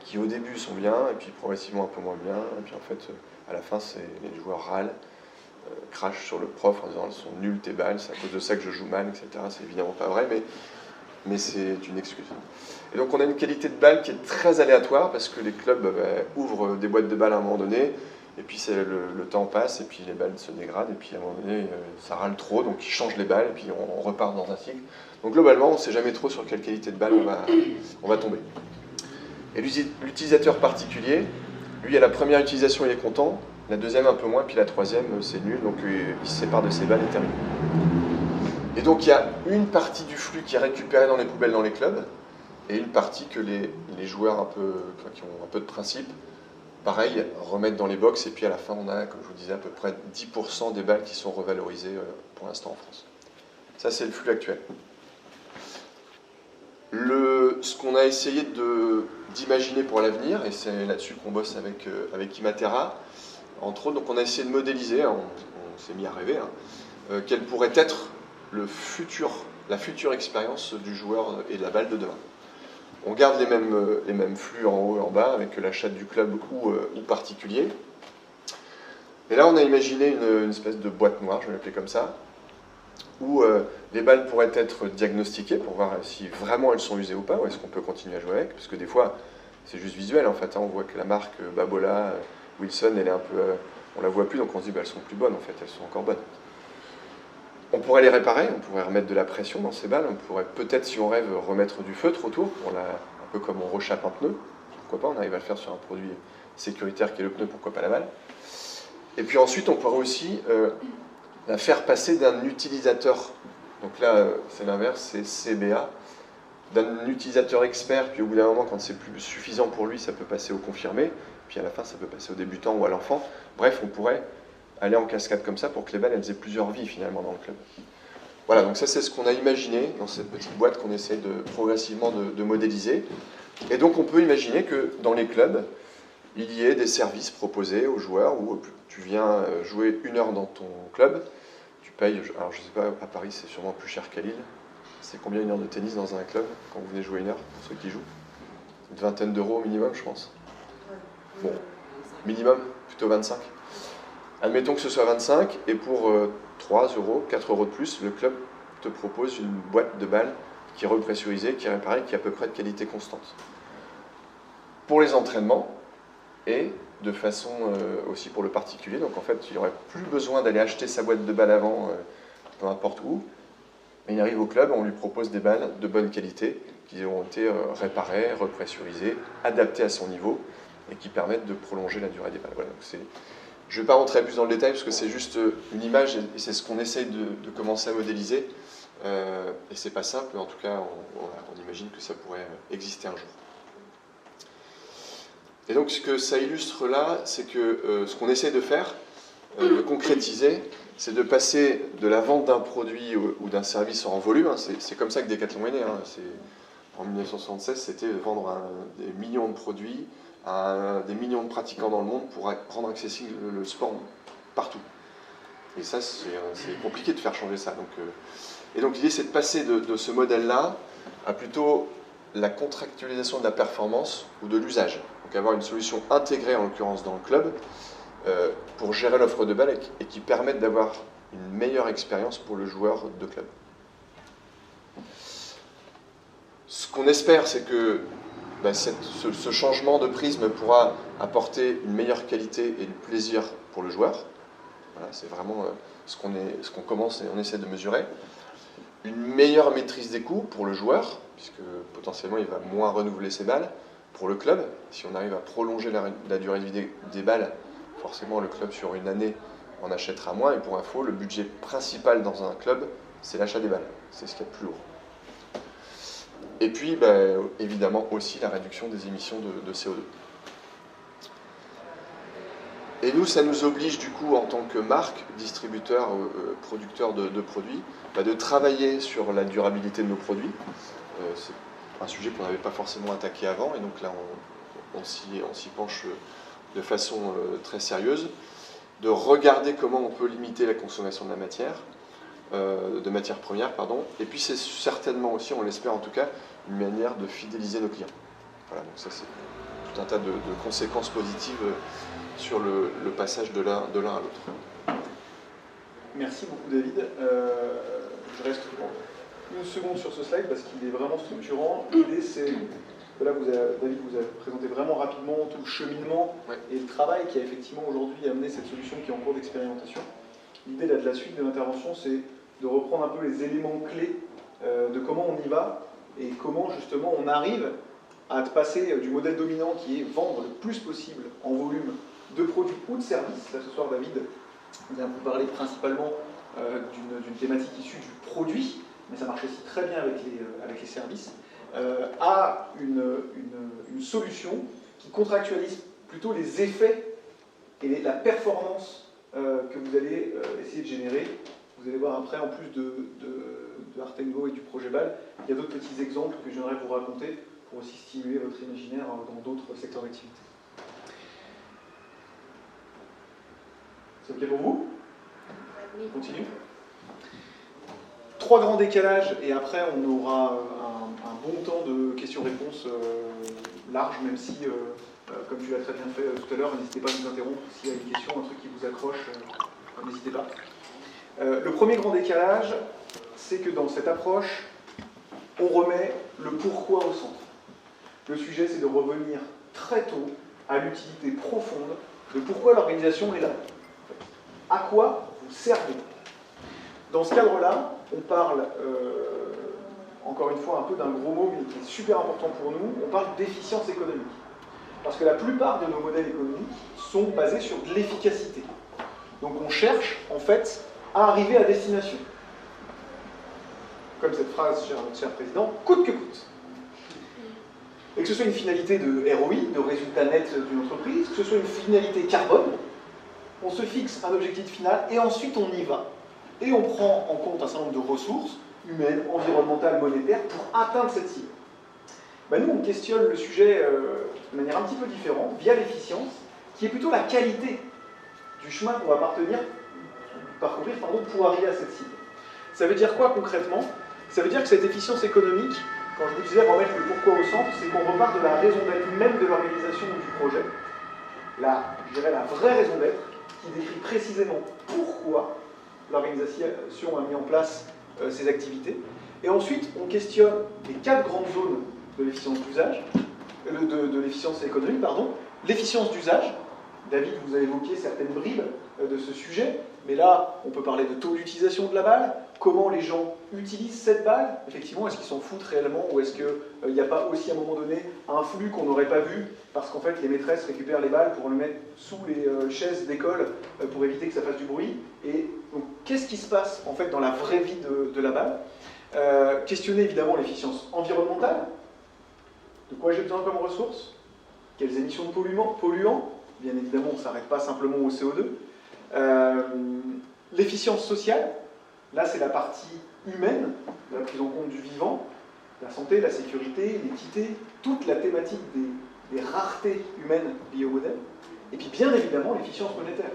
qui au début sont bien, et puis progressivement un peu moins bien. Et puis en fait, à la fin, les joueurs râlent, crachent sur le prof en disant « elles sont nulles tes balles, c'est à cause de ça que je joue mal, etc. » C'est évidemment pas vrai, mais c'est une excuse. Et donc on a une qualité de balle qui est très aléatoire, parce que les clubs ouvrent des boîtes de balles à un moment donné, et puis le temps passe, et puis les balles se dégradent, et puis à un moment donné, ça râle trop, donc ils changent les balles, et puis on repart dans un cycle. Donc globalement, on ne sait jamais trop sur quelle qualité de balle on va tomber. Et l'utilisateur particulier, lui, à la première utilisation, il est content, la deuxième un peu moins, puis la troisième, c'est nul, donc il se sépare de ses balles et termine. Et donc il y a une partie du flux qui est récupérée dans les poubelles dans les clubs, et une partie que les joueurs qui ont un peu de principe, pareil, remettent dans les box, et puis à la fin, on a, comme je vous disais, à peu près 10% des balles qui sont revalorisées pour l'instant en France. Ça, c'est le flux actuel. Ce qu'on a essayé d'imaginer pour l'avenir, et c'est là-dessus qu'on bosse avec Imatera, entre autres, donc on a essayé de modéliser, on s'est mis à rêver, quelle pourrait être la future expérience du joueur et de la balle de demain. On garde les mêmes flux en haut et en bas avec l'achat du club ou particulier. Et là, on a imaginé une espèce de boîte noire, je vais l'appeler comme ça, où les balles pourraient être diagnostiquées pour voir si vraiment elles sont usées ou pas, ou est-ce qu'on peut continuer à jouer avec, parce que des fois, c'est juste visuel en fait, hein, on voit que la marque Babola, Wilson, elle est un peu... on la voit plus, donc on se dit, bah, elles sont plus bonnes en fait, elles sont encore bonnes. On pourrait les réparer, on pourrait remettre de la pression dans ces balles, on pourrait peut-être, si on rêve, remettre du feutre autour, un peu comme on rechappe un pneu, pourquoi pas, on arrive à le faire sur un produit sécuritaire qui est le pneu, pourquoi pas la balle. Et puis ensuite, on pourrait aussi la faire passer d'un utilisateur, donc là, c'est l'inverse, c'est CBA, d'un utilisateur expert, puis au bout d'un moment, quand c'est plus suffisant pour lui, ça peut passer au confirmé, puis à la fin, ça peut passer au débutant ou à l'enfant. Bref, on pourrait aller en cascade comme ça pour que les balles, elles aient plusieurs vies finalement dans le club. Voilà, donc ça, c'est ce qu'on a imaginé dans cette petite boîte qu'on essaie progressivement de modéliser. Et donc, on peut imaginer que dans les clubs, il y ait des services proposés aux joueurs où tu viens jouer 1 heure dans ton club, tu payes, alors je ne sais pas, à Paris c'est sûrement plus cher qu'à Lille. C'est combien 1 heure de tennis dans un club quand vous venez jouer 1 heure pour ceux qui jouent? Une vingtaine d'euros au minimum, je pense. Bon, minimum, plutôt 25. Admettons que ce soit 25 et pour 3 euros, 4 euros de plus, le club te propose une boîte de balles qui est repressurisée, qui est réparée, qui est à peu près de qualité constante. Pour les entraînements, et de façon aussi pour le particulier. Donc en fait, il n'y aurait plus besoin d'aller acheter sa boîte de balles avant, peu importe où. Mais il arrive au club, on lui propose des balles de bonne qualité qui ont été réparées, repressurisées, adaptées à son niveau et qui permettent de prolonger la durée des balles. Voilà, donc je ne vais pas rentrer plus dans le détail parce que c'est juste une image et c'est ce qu'on essaye de commencer à modéliser. Et c'est pas simple, mais en tout cas, on imagine que ça pourrait exister un jour. Et donc ce que ça illustre là, c'est que ce qu'on essaie de faire, de concrétiser, c'est de passer de la vente d'un produit ou d'un service en volume. Hein, c'est comme ça que Decathlon est né. Hein, en 1976, c'était vendre des millions de produits à des millions de pratiquants dans le monde pour rendre accessible le sport partout. Et ça, c'est compliqué de faire changer ça. Et donc l'idée, c'est de passer de ce modèle-là à plutôt la contractualisation de la performance ou de l'usage. Donc avoir une solution intégrée, en l'occurrence dans le club, pour gérer l'offre de balles et qui permette d'avoir une meilleure expérience pour le joueur de club. Ce qu'on espère, c'est que ce changement de prisme pourra apporter une meilleure qualité et du plaisir pour le joueur. Voilà, c'est vraiment ce qu'on commence et on essaie de mesurer. Une meilleure maîtrise des coûts pour le joueur, puisque potentiellement il va moins renouveler ses balles. Pour le club, si on arrive à prolonger la durée de vie des balles, forcément le club sur une année en achètera moins. Et pour info, le budget principal dans un club, c'est l'achat des balles. C'est ce qu'il y a de plus lourd. Et puis, évidemment aussi la réduction des émissions de CO2. Et nous, ça nous oblige du coup, en tant que marque, distributeur, producteur de produits, de travailler sur la durabilité de nos produits. C'est un sujet qu'on n'avait pas forcément attaqué avant, et donc là, on s'y penche de façon très sérieuse, de regarder comment on peut limiter la consommation de la matière, de matières premières, pardon. Et puis c'est certainement aussi, on l'espère en tout cas, une manière de fidéliser nos clients. Voilà, donc ça c'est tout un tas de conséquences positives sur le passage de l'un à l'autre. Merci beaucoup David. Je reste une seconde sur ce slide parce qu'il est vraiment structurant. L'idée c'est que là David vous a présenté vraiment rapidement tout le cheminement et le travail qui a effectivement aujourd'hui amené cette solution qui est en cours d'expérimentation. L'idée de la suite de l'intervention, c'est de reprendre un peu les éléments clés de comment on y va et comment justement on arrive à passer du modèle dominant qui est vendre le plus possible en volume de produits ou de services. Là ce soir David vient vous parler principalement d'une thématique issue du produit, mais ça marche aussi très bien avec les services, à une solution qui contractualise plutôt les effets et la performance que vous allez essayer de générer. Vous allez voir après, en plus de Artengo et du projet BAL, il y a d'autres petits exemples que j'aimerais vous raconter pour aussi stimuler votre imaginaire dans d'autres secteurs d'activité. C'est OK pour vous? Oui. On continue. 3 grands décalages et après on aura un bon temps de questions-réponses large, même si, comme tu l'as très bien fait tout à l'heure, n'hésitez pas à nous interrompre s'il y a une question, un truc qui vous accroche, n'hésitez pas. Le premier grand décalage, c'est que dans cette approche, on remet le pourquoi au centre. Le sujet, c'est de revenir très tôt à l'utilité profonde de pourquoi l'organisation est là. À quoi vous servez? Dans ce cadre-là, on parle, encore une fois, un peu d'un gros mot, mais qui est super important pour nous, on parle d'efficience économique. Parce que la plupart de nos modèles économiques sont basés sur de l'efficacité. Donc on cherche, en fait, à arriver à destination. Comme cette phrase, cher président, coûte que coûte. Et que ce soit une finalité de ROI, de résultat net d'une entreprise, que ce soit une finalité carbone, on se fixe un objectif final et ensuite on y va. Et on prend en compte un certain nombre de ressources humaines, environnementales, monétaires pour atteindre cette cible. Ben nous, on questionne le sujet de manière un petit peu différente, via l'efficience, qui est plutôt la qualité du chemin qu'on va parcourir pour arriver à cette cible. Ça veut dire quoi concrètement? Ça veut dire que cette efficience économique, quand je vous disais remettre le pourquoi au centre, c'est qu'on repart de la raison d'être même de l'organisation ou du projet, je dirais la vraie raison d'être, qui décrit précisément pourquoi l'organisation a mis en place ces activités. Et ensuite, on questionne les 4 grandes zones de l'efficience d'usage, de l'efficience économique, pardon. L'efficience d'usage, David vous a évoqué certaines bribes de ce sujet, mais là, on peut parler de taux d'utilisation de la balle, comment les gens utilisent cette balle, effectivement, est-ce qu'ils s'en foutent réellement, ou est-ce qu'il n'y a pas aussi à un moment donné un flux qu'on n'aurait pas vu, parce qu'en fait les maîtresses récupèrent les balles pour le mettre sous les chaises d'école pour éviter que ça fasse du bruit. Et donc, qu'est-ce qui se passe en fait dans la vraie vie de la balle? Questionner évidemment l'efficience environnementale, de quoi j'ai besoin comme ressources, quelles émissions de polluants, bien évidemment on ne s'arrête pas simplement au CO2, l'efficience sociale, là c'est la partie humaine, de la prise en compte du vivant, la santé, la sécurité, l'équité, toute la thématique des raretés humaines liées au modèle, et puis bien évidemment l'efficience monétaire.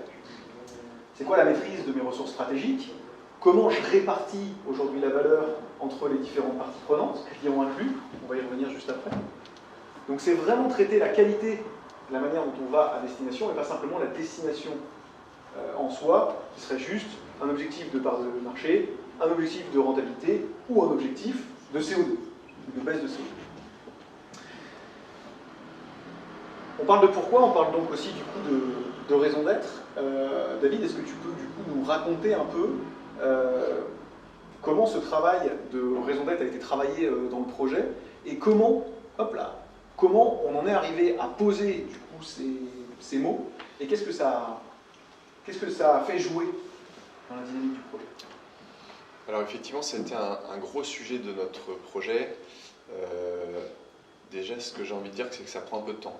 C'est quoi la maîtrise de mes ressources stratégiques? Comment je répartis aujourd'hui la valeur entre les différentes parties prenantes, clients inclus, on va y revenir juste après. Donc c'est vraiment traiter la qualité, la manière dont on va à destination, et pas simplement la destination en soi, qui serait juste un objectif de part de marché, un objectif de rentabilité, ou un objectif de CO2, de baisse de CO2. On parle de pourquoi, on parle donc aussi du coup de raison d'être. David, est-ce que tu peux du coup nous raconter un peu comment ce travail de raison d'être a été travaillé dans le projet, et comment on en est arrivé à poser du coup ces mots, et qu'est-ce que ça a fait jouer dans la dynamique du projet? Alors effectivement, c'était un gros sujet de notre projet. Déjà, ce que j'ai envie de dire, c'est que ça prend un peu de temps.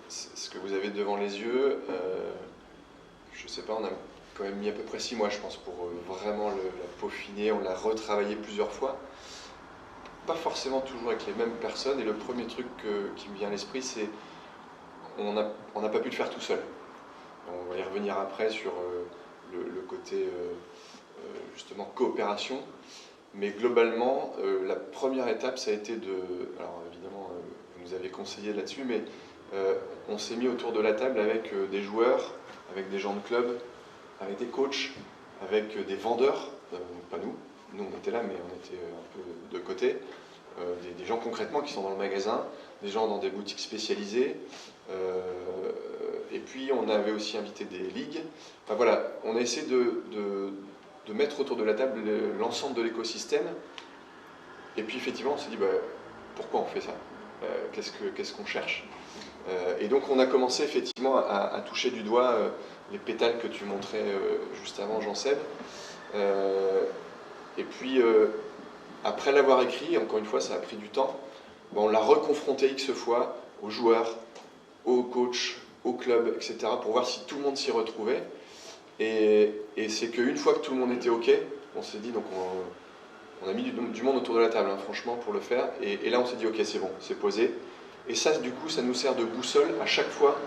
Ce que vous avez devant les yeux, je ne sais pas, on a quand même mis à peu près 6 mois, je pense, pour vraiment la peaufiner. On l'a retravaillé plusieurs fois. Pas forcément toujours avec les mêmes personnes. Et le premier truc qui me vient à l'esprit, c'est on n'a pas pu le faire tout seul. On va y revenir après sur le côté justement coopération. Mais globalement, la première étape, ça a été alors évidemment, vous nous avez conseillé là-dessus, mais on s'est mis autour de la table avec des joueurs, avec des gens de club, avec des coachs, avec des vendeurs, pas nous on était là, mais on était un peu de côté, des gens concrètement qui sont dans le magasin, des gens dans des boutiques spécialisées, et puis on avait aussi invité des ligues. Enfin voilà, on a essayé de mettre autour de la table l'ensemble de l'écosystème, et puis effectivement on s'est dit pourquoi on fait ça, qu'est-ce qu'on cherche, et donc on a commencé effectivement à toucher du doigt les pétales que tu montrais juste avant, Jean-Seb, et puis après l'avoir écrit, encore une fois ça a pris du temps, on l'a reconfronté X fois aux joueurs, aux coachs, aux clubs, etc., pour voir si tout le monde s'y retrouvait. Et c'est qu'une fois que tout le monde était OK, on s'est dit, donc on a mis du monde autour de la table, hein, franchement, pour le faire. Et là, on s'est dit, OK, c'est bon, c'est posé. Et ça, du coup, ça nous sert de boussole à chaque fois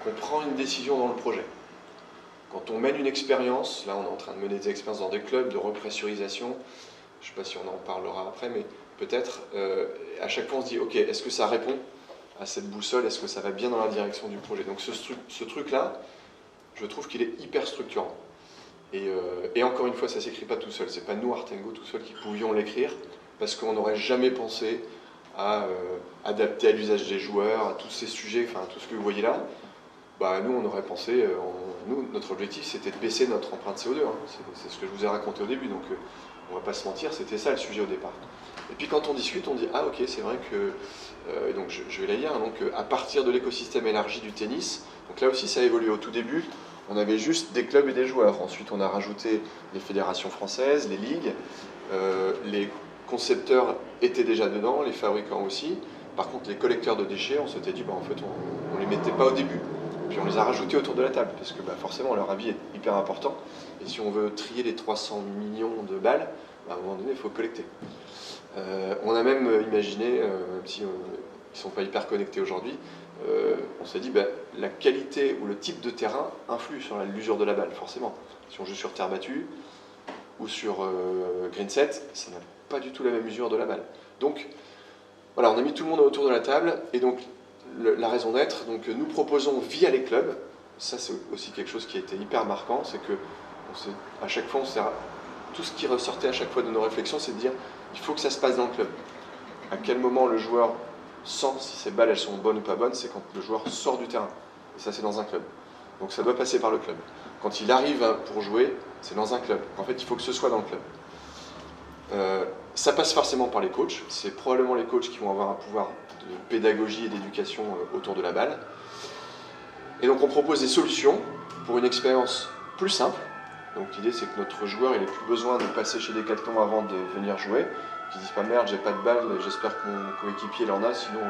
qu'on prend une décision dans le projet. Quand on mène une expérience, là, on est en train de mener des expériences dans des clubs de repressurisation. Je ne sais pas si on en parlera après, mais peut-être. À chaque fois, on se dit, ok, est-ce que ça répond à cette boussole? Est-ce que ça va bien dans la direction du projet? Donc ce truc-là, je trouve qu'il est hyper structurant. Et encore une fois, ça ne s'écrit pas tout seul. C'est pas nous, Artengo, tout seul, qui pouvions l'écrire, parce qu'on n'aurait jamais pensé à adapter à l'usage des joueurs, à tous ces sujets, enfin tout ce que vous voyez là. Bah, nous, on aurait pensé, nous, notre objectif, c'était de baisser notre empreinte CO2. Hein. C'est ce que je vous ai raconté au début, donc on va pas se mentir, c'était ça le sujet au départ. Et puis quand on discute, on dit, ah ok, c'est vrai que, donc je vais la lire, donc à partir de l'écosystème élargi du tennis, donc là aussi ça a évolué. Au tout début, on avait juste des clubs et des joueurs. Ensuite, on a rajouté les fédérations françaises, les ligues, les concepteurs étaient déjà dedans, les fabricants aussi. Par contre, les collecteurs de déchets, on s'était dit, bah, en fait, on les mettait pas au début. Puis on les a rajoutés autour de la table, parce que bah, forcément, leur avis est hyper important. Et si on veut trier les 300 millions de balles, bah, à un moment donné, il faut collecter. On a même imaginé, même si ils ne sont pas hyper connectés aujourd'hui, on s'est dit bah, la qualité ou le type de terrain influe sur l'usure de la balle, forcément. Si on joue sur terre battue ou sur green set, ça n'a pas du tout la même usure de la balle. Donc voilà, on a mis tout le monde autour de la table, et donc la raison d'être, donc nous proposons via les clubs, ça c'est aussi quelque chose qui a été hyper marquant, c'est que à chaque fois, tout ce qui ressortait à chaque fois de nos réflexions, c'est de dire il faut que ça se passe dans le club. À quel moment le joueur sent si ces balles elles sont bonnes ou pas bonnes, c'est quand le joueur sort du terrain. Et ça, c'est dans un club. Donc ça doit passer par le club. Quand il arrive pour jouer, c'est dans un club. En fait, il faut que ce soit dans le club. Ça passe forcément par les coachs. C'est probablement les coachs qui vont avoir un pouvoir de pédagogie et d'éducation autour de la balle. Et donc on propose des solutions pour une expérience plus simple. Donc l'idée, c'est que notre joueur n'ait plus besoin de passer chez Decathlon avant de venir jouer. Qu'ils disent pas merde, j'ai pas de balle, j'espère que mon coéquipier en a, sinon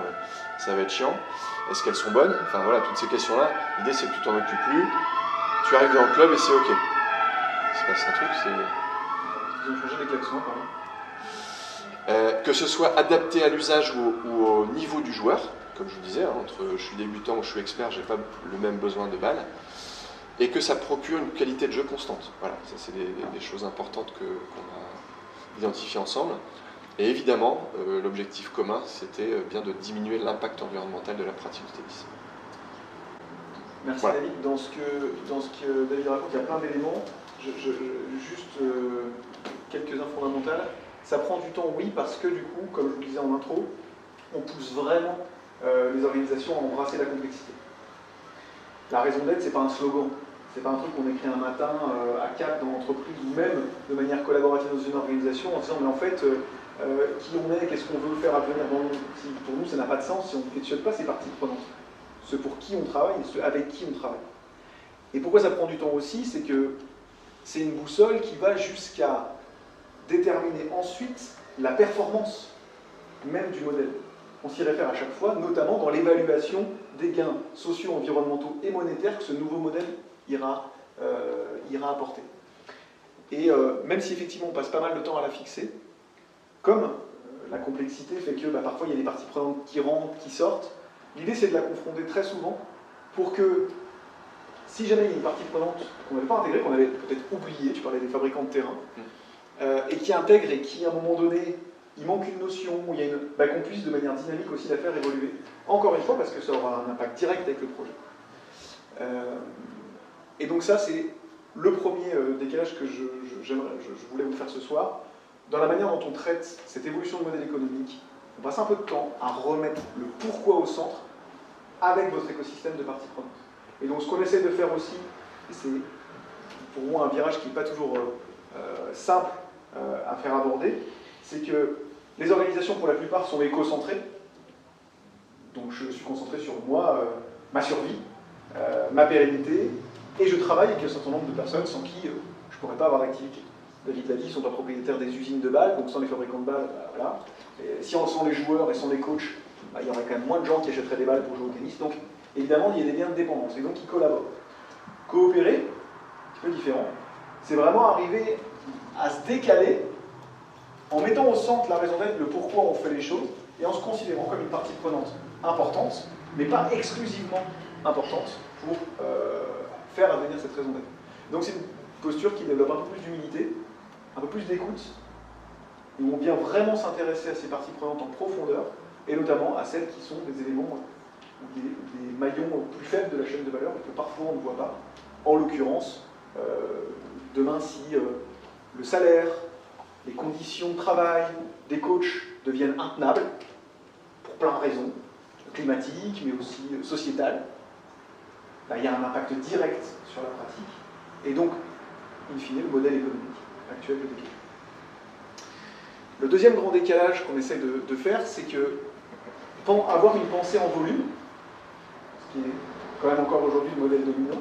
ça va être chiant. Est-ce qu'elles sont bonnes? Enfin voilà, toutes ces questions-là. L'idée, c'est que tu t'en occupes plus. Tu arrives dans le club et c'est ok. Il se passe un truc, c'est. Ils ont changé les klaxons, que ce soit adapté à l'usage ou au niveau du joueur, comme je vous disais, hein, entre je suis débutant ou je suis expert, j'ai pas le même besoin de balle. Et que ça procure une qualité de jeu constante. Voilà, ça c'est des choses importantes qu'on a identifiées ensemble. Et évidemment, l'objectif commun, c'était bien de diminuer l'impact environnemental de la pratique du tennis. Merci voilà. David. Dans ce que David raconte, il y a plein d'éléments. Juste quelques infos fondamentales. Ça prend du temps, oui, parce que du coup, comme je vous le disais en intro, on pousse vraiment les organisations à embrasser la complexité. La raison d'être, c'est pas un slogan. C'est pas un truc qu'on écrit un matin à 4 dans l'entreprise ou même de manière collaborative dans une organisation en disant mais en fait, qui on est, qu'est-ce qu'on veut faire advenir dans le monde. Pour nous, ça n'a pas de sens si on ne questionne pas ces parties prenantes. Ceux pour qui on travaille et ceux avec qui on travaille. Et pourquoi ça prend du temps aussi, c'est que c'est une boussole qui va jusqu'à déterminer ensuite la performance même du modèle. On s'y réfère à chaque fois, notamment dans l'évaluation des gains sociaux, environnementaux et monétaires que ce nouveau modèle ira apporter. Et même si effectivement on passe pas mal de temps à la fixer, comme la complexité fait que parfois il y a des parties prenantes qui rentrent, qui sortent, l'idée c'est de la confronter très souvent pour que, si jamais il y a une partie prenante qu'on n'avait pas intégrée, qu'on avait peut-être oubliée, tu parlais des fabricants de terrain, et qui intègre et qui à un moment donné, il manque une notion, il y a qu'on puisse de manière dynamique aussi la faire évoluer. Encore une fois, parce que ça aura un impact direct avec le projet. Et donc ça, c'est le premier décalage que je voulais vous faire ce soir. Dans la manière dont on traite cette évolution de modèle économique, on passe un peu de temps à remettre le pourquoi au centre avec votre écosystème de parties prenantes. Et donc ce qu'on essaie de faire aussi, c'est pour moi un virage qui n'est pas toujours simple à faire aborder, c'est que les organisations pour la plupart sont éco-centrées. Donc je suis concentré sur moi, ma survie, ma pérennité, et je travaille avec un certain nombre de personnes sans qui je ne pourrais pas avoir d'activité. David l'a dit, ils ne sont pas propriétaires des usines de balles, donc sans les fabricants de balles, voilà. Et si on sans les joueurs et sans les coachs, il y aurait quand même moins de gens qui achèteraient des balles pour jouer au tennis. Donc évidemment, il y a des liens de dépendance, et donc ils collaborent. Coopérer, un petit peu différent, c'est vraiment arriver à se décaler en mettant au centre la raison d'être, le pourquoi on fait les choses, et en se considérant comme une partie prenante importante, mais pas exclusivement importante pour faire advenir cette raison d'être. Donc c'est une posture qui développe un peu plus d'humilité, un peu plus d'écoute, et où on vient vraiment s'intéresser à ces parties prenantes en profondeur, et notamment à celles qui sont des éléments ou des maillons plus faibles de la chaîne de valeur, que parfois on ne voit pas. En l'occurrence, demain, si le salaire, les conditions de travail des coachs deviennent intenables, pour plein de raisons, climatiques, mais aussi sociétales, il y a un impact direct sur la pratique, et donc, in fine, le modèle économique actuel de décalage. Le deuxième grand décalage qu'on essaie de faire, c'est que avoir une pensée en volume, ce qui est quand même encore aujourd'hui le modèle dominant,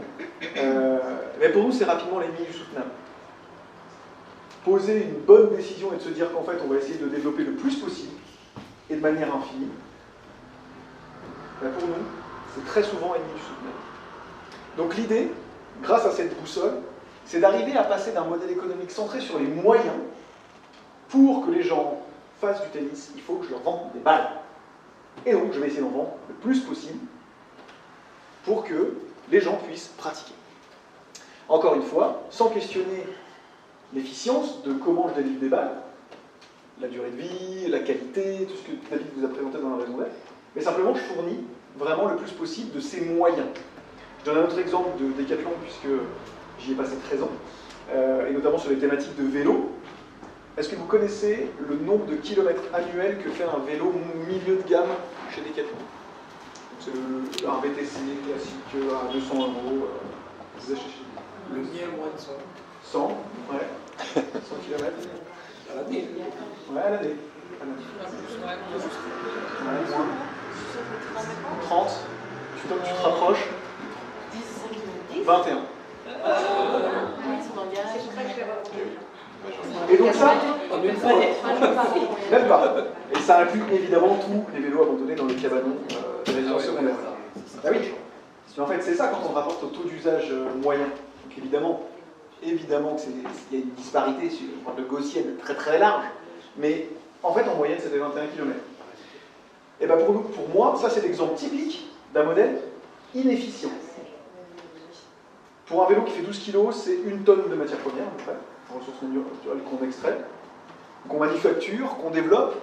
mais pour nous, c'est rapidement l'ennemi du soutenable. Poser une bonne décision et de se dire qu'en fait, on va essayer de développer le plus possible, et de manière infinie, pour nous, c'est très souvent ennemi du soutenable. Donc l'idée, grâce à cette boussole, c'est d'arriver à passer d'un modèle économique centré sur les moyens. Pour que les gens fassent du tennis, il faut que je leur vende des balles. Et donc, je vais essayer d'en vendre le plus possible pour que les gens puissent pratiquer. Encore une fois, sans questionner l'efficience de comment je délivre des balles, la durée de vie, la qualité, tout ce que David vous a présenté dans la raison d'être, mais simplement, je fournis vraiment le plus possible de ces moyens. Je donne un autre exemple de Décathlon, puisque j'y ai passé 13 ans, et notamment sur les thématiques de vélo. Est-ce que vous connaissez le nombre de kilomètres annuels que fait un vélo milieu de gamme chez Decathlon? C'est un VTC classique à 200 €. Vous achetez chez Le mien, moins de 100. 100, ouais. 100 km. À l'année. Ouais, à l'année. Ouais, moins. 30. Tu te rapproches. 21. Et donc ça, même pas. Et ça inclut évidemment tous les vélos abandonnés dans les cabanons des résidences secondaires. Ah oui. En fait, c'est ça quand on rapporte au taux d'usage moyen. Donc évidemment qu'il y a une disparité sur le gaussienne très très large, mais en fait en moyenne c'était 21 km. Et bien pour moi, ça c'est l'exemple typique d'un modèle inefficient. Pour un vélo qui fait 12 kg, c'est 1 tonne de matière première, à peu près, en ressources naturelles qu'on extrait, qu'on manufacture, qu'on développe,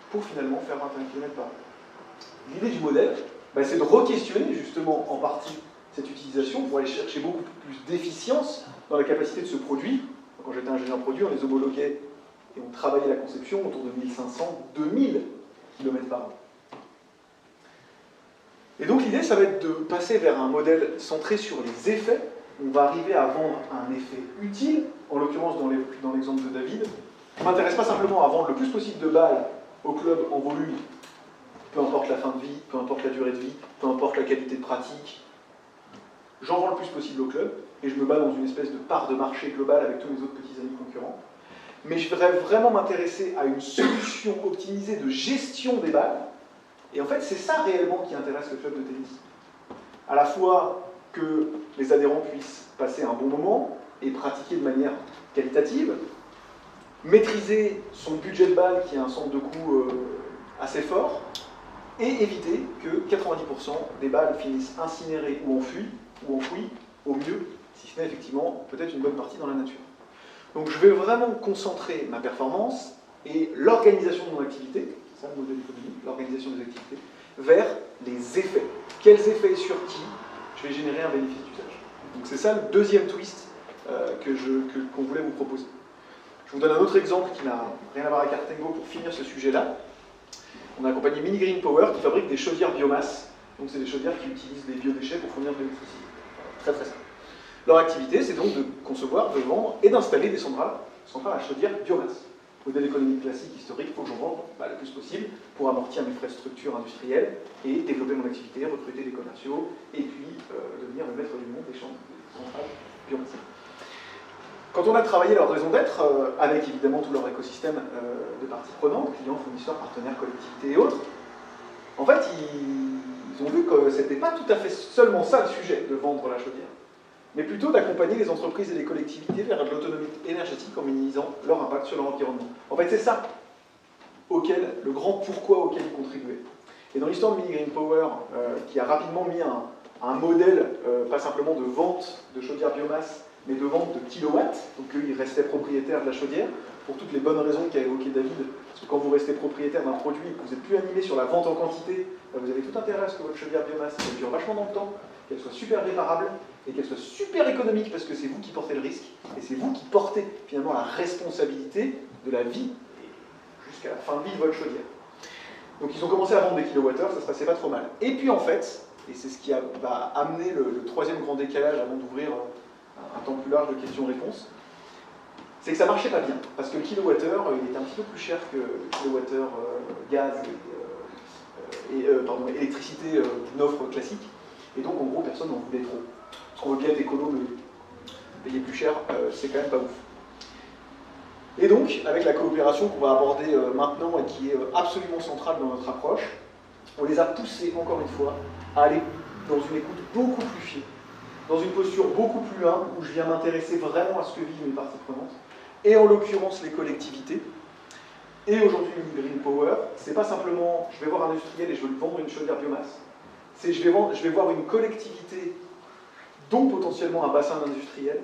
pour finalement faire 21 km par heure. L'idée du modèle, c'est de re-questionner justement en partie cette utilisation pour aller chercher beaucoup plus d'efficience dans la capacité de ce produit. Quand j'étais ingénieur produit, on les homologuait et on travaillait la conception autour de 1500-2000 km par an. Et donc l'idée, ça va être de passer vers un modèle centré sur les effets. On va arriver à vendre un effet utile, en l'occurrence dans l'exemple de David. Je ne m'intéresse pas simplement à vendre le plus possible de balles au club en volume, peu importe la fin de vie, peu importe la durée de vie, peu importe la qualité de pratique. J'en vends le plus possible au club, et je me bats dans une espèce de part de marché globale avec tous mes autres petits amis concurrents. Mais je voudrais vraiment m'intéresser à une solution optimisée de gestion des balles. Et en fait, c'est ça réellement qui intéresse le club de tennis. À la fois que les adhérents puissent passer un bon moment et pratiquer de manière qualitative, maîtriser son budget de balle qui a un centre de coût assez fort, et éviter que 90% des balles finissent incinérées ou enfouies, au mieux, si ce n'est effectivement peut-être une bonne partie dans la nature. Donc je vais vraiment concentrer ma performance et l'organisation de mon activité, c'est ça le modèle économique, l'organisation des activités, vers les effets. Quels effets sur qui je vais générer un bénéfice d'usage. Donc c'est ça le deuxième twist qu'on voulait vous proposer. Je vous donne un autre exemple qui n'a rien à voir avec Artengo pour finir ce sujet-là. On a accompagné Mini Green Power qui fabrique des chaudières biomasse. Donc c'est des chaudières qui utilisent des biodéchets pour fournir de l'électricité. Très très simple. Leur activité, c'est donc de concevoir, de vendre et d'installer des centrales à chaudière biomasse. Modèle économique classique, historique, il faut que j'en vende le plus possible pour amortir mes frais de structure industrielle et développer mon activité, recruter des commerciaux et puis devenir le maître du monde des centrales biomasse. Quand on a travaillé leur raison d'être, avec évidemment tout leur écosystème de parties prenantes, clients, fournisseurs, partenaires, collectivités et autres, en fait, ils ont vu que c'était pas tout à fait seulement ça le sujet de vendre la chaudière, mais plutôt d'accompagner les entreprises et les collectivités vers de l'autonomie énergétique en minimisant leur impact sur leur environnement. En fait, c'est ça le grand pourquoi auquel ils contribuaient. Et dans l'histoire de Mini Green Power, qui a rapidement mis un modèle, pas simplement de vente de chaudière biomasse, mais de vente de kilowatts, donc ils restaient propriétaires de la chaudière, pour toutes les bonnes raisons qu'a évoqué David, parce que quand vous restez propriétaire d'un produit et que vous n'êtes plus animé sur la vente en quantité, vous avez tout intérêt à ce que votre chaudière biomasse elle dure vachement dans le temps, qu'elle soit super réparable et qu'elle soit super économique, parce que c'est vous qui portez le risque, et c'est vous qui portez finalement la responsabilité de la vie jusqu'à la fin de vie de votre chaudière. Donc ils ont commencé à vendre des kilowattheures, ça se passait pas trop mal. Et puis en fait, et c'est ce qui va amener le troisième grand décalage avant d'ouvrir un temps plus large de questions-réponses, c'est que ça marchait pas bien, parce que le kilowattheure, il était un petit peu plus cher que le kilowattheure gaz pardon, électricité d'une offre classique, et donc en gros personne n'en voulait trop. Parce qu'on veut bien être écolo, mais payer plus cher, c'est quand même pas ouf. Et donc, avec la coopération qu'on va aborder maintenant et qui est absolument centrale dans notre approche, on les a poussés, encore une fois, à aller dans une écoute beaucoup plus fine, dans une posture beaucoup plus humble, où je viens m'intéresser vraiment à ce que vivent les parties prenantes, et en l'occurrence les collectivités. Et aujourd'hui, une Green Power, c'est pas simplement je vais voir un industriel et je veux lui vendre une chaudière biomasse, c'est je vais voir une collectivité, dont potentiellement un bassin industriel,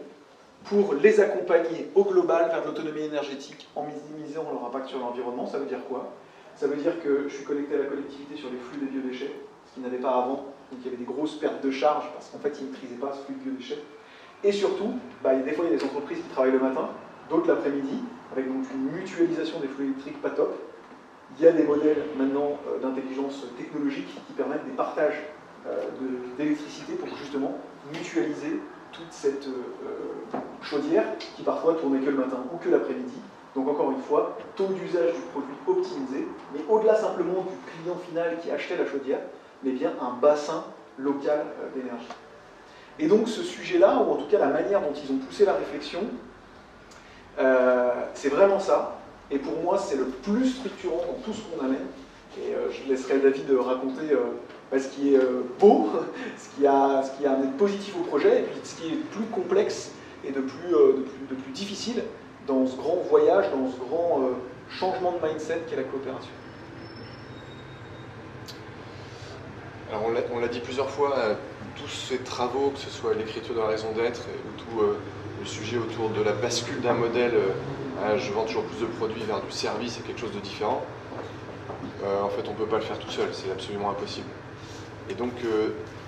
pour les accompagner au global vers l'autonomie énergétique en minimisant leur impact sur l'environnement. Ça veut dire quoi? Ça veut dire que je suis connecté à la collectivité sur les flux des biodéchets, ce qu'ils n'avaient pas avant. Donc il y avait des grosses pertes de charge parce qu'en fait ils ne maîtrisaient pas ce flux de biodéchets. Et surtout, des fois il y a des entreprises qui travaillent le matin, d'autres l'après-midi, avec donc une mutualisation des flux électriques pas top. Il y a des modèles maintenant d'intelligence technologique qui permettent des partages d'électricité pour justement mutualiser toute cette chaudière qui parfois tournait que le matin ou que l'après-midi. Donc encore une fois, taux d'usage du produit optimisé, mais au-delà simplement du client final qui achetait la chaudière, mais bien un bassin local d'énergie. Et donc ce sujet-là, ou en tout cas la manière dont ils ont poussé la réflexion, c'est vraiment ça. Et pour moi, c'est le plus structurant dans tout ce qu'on amène. Et je laisserai David raconter ce qui est beau, ce qui a amené de positif au projet, et puis ce qui est plus complexe et de plus difficile dans ce grand voyage, dans ce grand changement de mindset qu'est la coopération. Alors on l'a dit plusieurs fois, tous ces travaux, que ce soit l'écriture de la raison d'être ou tout le sujet autour de la bascule d'un modèle, je vends toujours plus de produits vers du service et quelque chose de différent, en fait on ne peut pas le faire tout seul, c'est absolument impossible. Et donc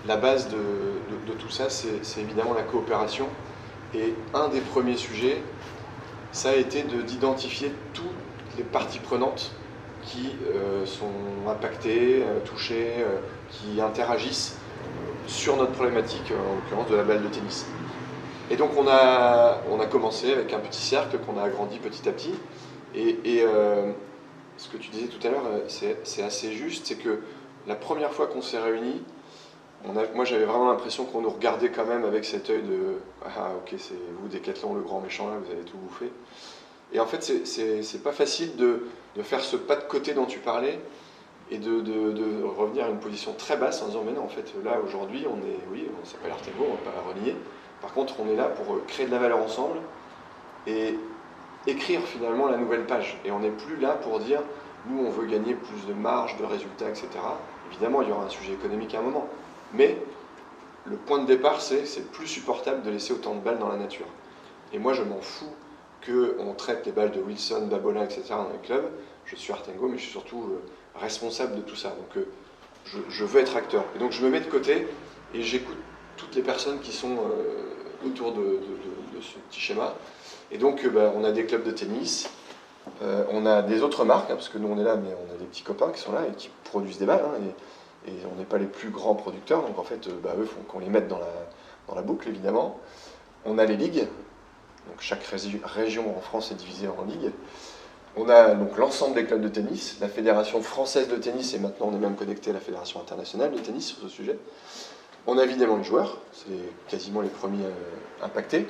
la base de tout ça, c'est évidemment la coopération. Et un des premiers sujets, ça a été d'identifier toutes les parties prenantes qui sont impactées, touchées, qui interagissent sur notre problématique, en l'occurrence de la balle de tennis. Et donc on a commencé avec un petit cercle qu'on a agrandi petit à petit. Et ce que tu disais tout à l'heure, c'est assez juste, c'est que la première fois qu'on s'est réunis, moi j'avais vraiment l'impression qu'on nous regardait quand même avec cet œil de « Ah ok, c'est vous Decathlon, le grand méchant là, vous avez tout bouffé ». Et en fait c'est pas facile de faire ce pas de côté dont tu parlais et de revenir à une position très basse en disant « Mais non, en fait là aujourd'hui on s'appelle Artengo, on va pas renier. Par contre on est là pour créer de la valeur ensemble et écrire finalement la nouvelle page. Et on n'est plus là pour dire « Nous on veut gagner plus de marge, de résultats, etc. » Évidemment il y aura un sujet économique à un moment. Mais le point de départ, c'est plus supportable de laisser autant de balles dans la nature. Et moi, je m'en fous qu'on traite les balles de Wilson, Babolat, etc. dans les clubs. Je suis Artengo, mais je suis surtout responsable de tout ça. Donc, je veux être acteur. Et donc, je me mets de côté et j'écoute toutes les personnes qui sont autour de ce petit schéma. Et donc, on a des clubs de tennis, on a des autres marques, parce que nous, on est là, mais on a des petits copains qui sont là et qui produisent des balles. Et on n'est pas les plus grands producteurs, donc en fait, eux, il faut qu'on les mette dans la boucle, évidemment. On a les ligues, donc chaque région en France est divisée en ligues. On a donc l'ensemble des clubs de tennis, la Fédération française de tennis, et maintenant on est même connecté à la Fédération internationale de tennis sur ce sujet. On a évidemment les joueurs, c'est quasiment les premiers impactés.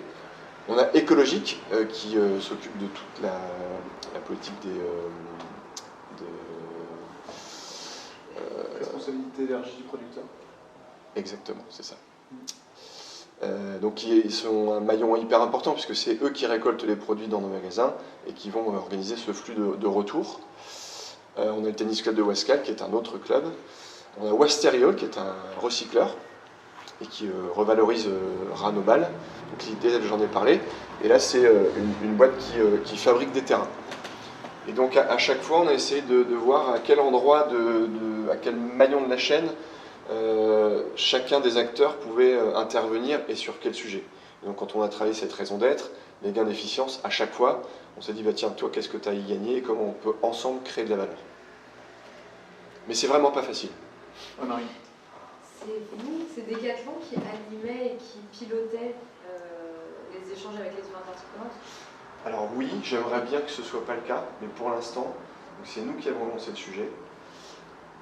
On a Écologique, qui s'occupe de toute la politique responsabilité élargie du producteur. Exactement, c'est ça. Donc ils sont un maillon hyper important puisque c'est eux qui récoltent les produits dans nos magasins et qui vont organiser ce flux de retour. On a le Tennis Club de Westcal qui est un autre club. On a Westeriol qui est un recycleur et qui revalorisera nos balles. Donc l'idée, j'en ai parlé. Et là, c'est une boîte qui fabrique des terrains. Et donc à chaque fois, on a essayé de voir à quel endroit, à quel maillon de la chaîne, chacun des acteurs pouvait intervenir et sur quel sujet. Et donc quand on a travaillé cette raison d'être, les gains d'efficience, à chaque fois, on s'est dit, bah, tiens, toi, qu'est-ce que tu as à y gagner et comment on peut ensemble créer de la valeur. Mais c'est vraiment pas facile. Oh, Marie. C'est Decathlon qui animait et qui pilotait les échanges avec les différentes parties prenantes? Alors oui, j'aimerais bien que ce ne soit pas le cas, mais pour l'instant, c'est nous qui avons lancé le sujet.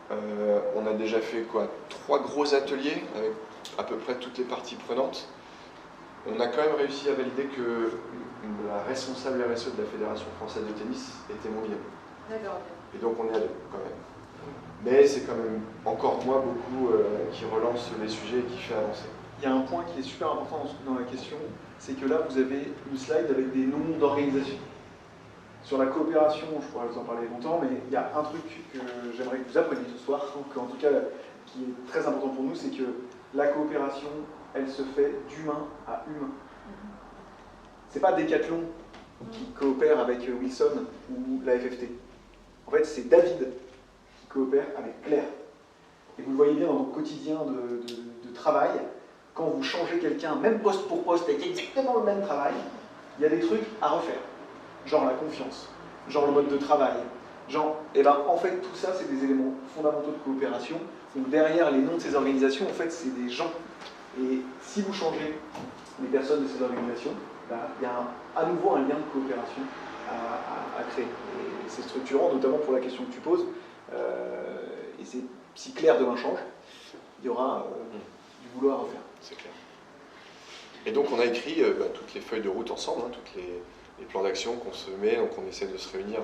On a déjà fait 3 gros ateliers avec à peu près toutes les parties prenantes. On a quand même réussi à valider que la responsable RSE de la Fédération française de tennis était mon idée. D'accord. Et donc on est à 2 quand même. Mais c'est quand même encore moi beaucoup qui relance les sujets et qui fait avancer. Il y a un point qui est super important dans la question, c'est que là, vous avez une slide avec des noms d'organisations. Sur la coopération, je pourrais vous en parler longtemps, mais il y a un truc que j'aimerais que vous appreniez ce soir, ou en tout cas qui est très important pour nous, c'est que la coopération, elle se fait d'humain à humain. C'est pas Decathlon qui coopère avec Wilson ou la FFT. En fait, c'est David qui coopère avec Claire. Et vous le voyez bien dans votre quotidien de travail, quand vous changez quelqu'un, même poste pour poste, avec exactement le même travail, il y a des trucs à refaire. Genre la confiance, genre le mode de travail, genre, et ben en fait tout ça c'est des éléments fondamentaux de coopération, où derrière les noms de ces organisations, en fait c'est des gens. Et si vous changez les personnes de ces organisations, ben, il y a à nouveau un lien de coopération à créer. Et c'est structurant, notamment pour la question que tu poses, et c'est si Claire demain change, il y aura du boulot à refaire. C'est clair. Et donc on a écrit toutes les feuilles de route ensemble, toutes les plans d'action qu'on se met, donc on essaie de se réunir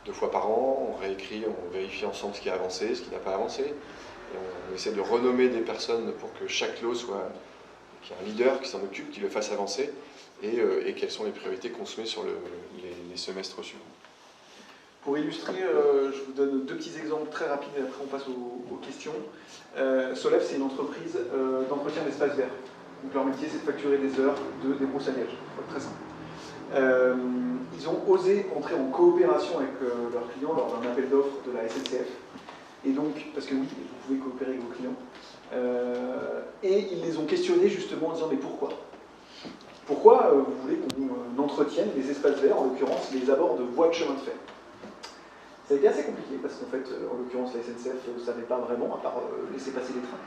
2 fois par an, on réécrit, on vérifie ensemble ce qui a avancé, ce qui n'a pas avancé, et on essaie de renommer des personnes pour que chaque lot soit, qu'il y ait un leader qui s'en occupe, qui le fasse avancer, et quelles sont les priorités qu'on se met sur les semestres suivants. Pour illustrer, je vous donne 2 petits exemples très rapides et après on passe aux questions. Solef, c'est une entreprise d'entretien d'espaces verts. Donc leur métier, c'est de facturer des heures de débroussaillage. Très simple. Ils ont osé entrer en coopération avec leurs clients lors d'un appel d'offres de la SNCF. Et donc, parce que oui, vous pouvez coopérer avec vos clients. Et ils les ont questionnés justement en disant, mais pourquoi ? Pourquoi vous voulez qu'on entretienne les espaces verts, en l'occurrence les abords de voies de chemin de fer ? Ça a été assez compliqué parce qu'en fait, en l'occurrence, la SNCF ne savait pas vraiment, à part laisser passer les trains.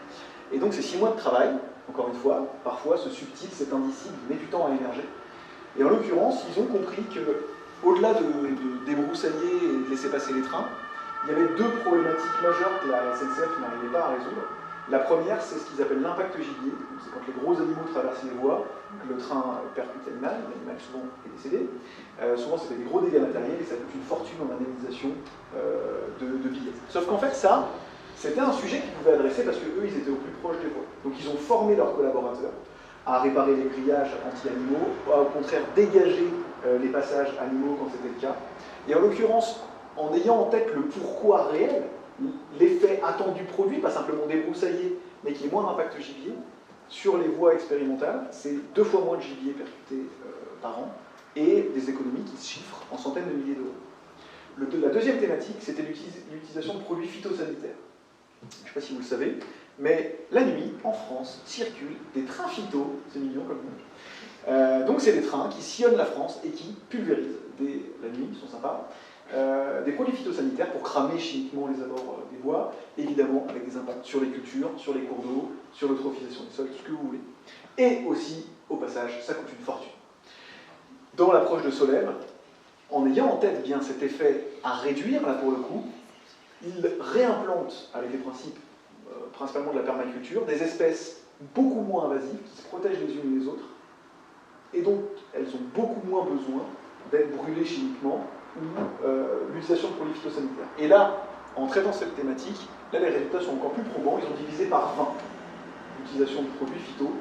Et donc, ces 6 mois de travail, encore une fois, parfois ce subtil, cet indicible, met du temps à émerger. Et en l'occurrence, ils ont compris qu'au-delà de débroussailler et de laisser passer les trains, il y avait 2 problématiques majeures que la SNCF n'arrivait pas à résoudre. La première, c'est ce qu'ils appellent l'impact gibier. C'est quand les gros animaux traversent les voies, que le train percute l'animal souvent est décédé. Souvent, ça fait des gros dégâts matériels et ça coûte une fortune en indemnisation de billets. Sauf qu'en fait, ça, c'était un sujet qu'ils pouvaient adresser parce qu'eux, ils étaient au plus proche des voies. Donc, ils ont formé leurs collaborateurs à réparer les grillages anti-animaux, à au contraire dégager les passages animaux quand c'était le cas. Et en l'occurrence, en ayant en tête le pourquoi réel, l'effet attendu produit, pas simplement débroussailler, mais qui est moins d'impact gibier, sur les voies expérimentales, c'est 2 fois moins de gibier percuté par an, et des économies qui se chiffrent en centaines de milliers d'euros. La deuxième thématique, c'était l'utilisation de produits phytosanitaires. Je ne sais pas si vous le savez, mais la nuit, en France, circulent des trains phyto, c'est mignon comme nom. Donc c'est des trains qui sillonnent la France et qui pulvérisent, la nuit, ils sont sympas, des produits phytosanitaires pour cramer chimiquement les abords des voies, évidemment avec des impacts sur les cultures, sur les cours d'eau, sur l'eutrophisation des sols, tout ce que vous voulez. Et aussi, au passage, ça coûte une fortune. Dans l'approche de Solem, en ayant en tête bien cet effet à réduire, là pour le coup, ils réimplantent, avec les principes principalement de la permaculture, des espèces beaucoup moins invasives, qui se protègent les unes les autres, et donc elles ont beaucoup moins besoin d'être brûlées chimiquement, ou l'utilisation de produits phytosanitaires. Et là, en traitant cette thématique, là les résultats sont encore plus probants, ils ont divisé par 20 l'utilisation de produits phyto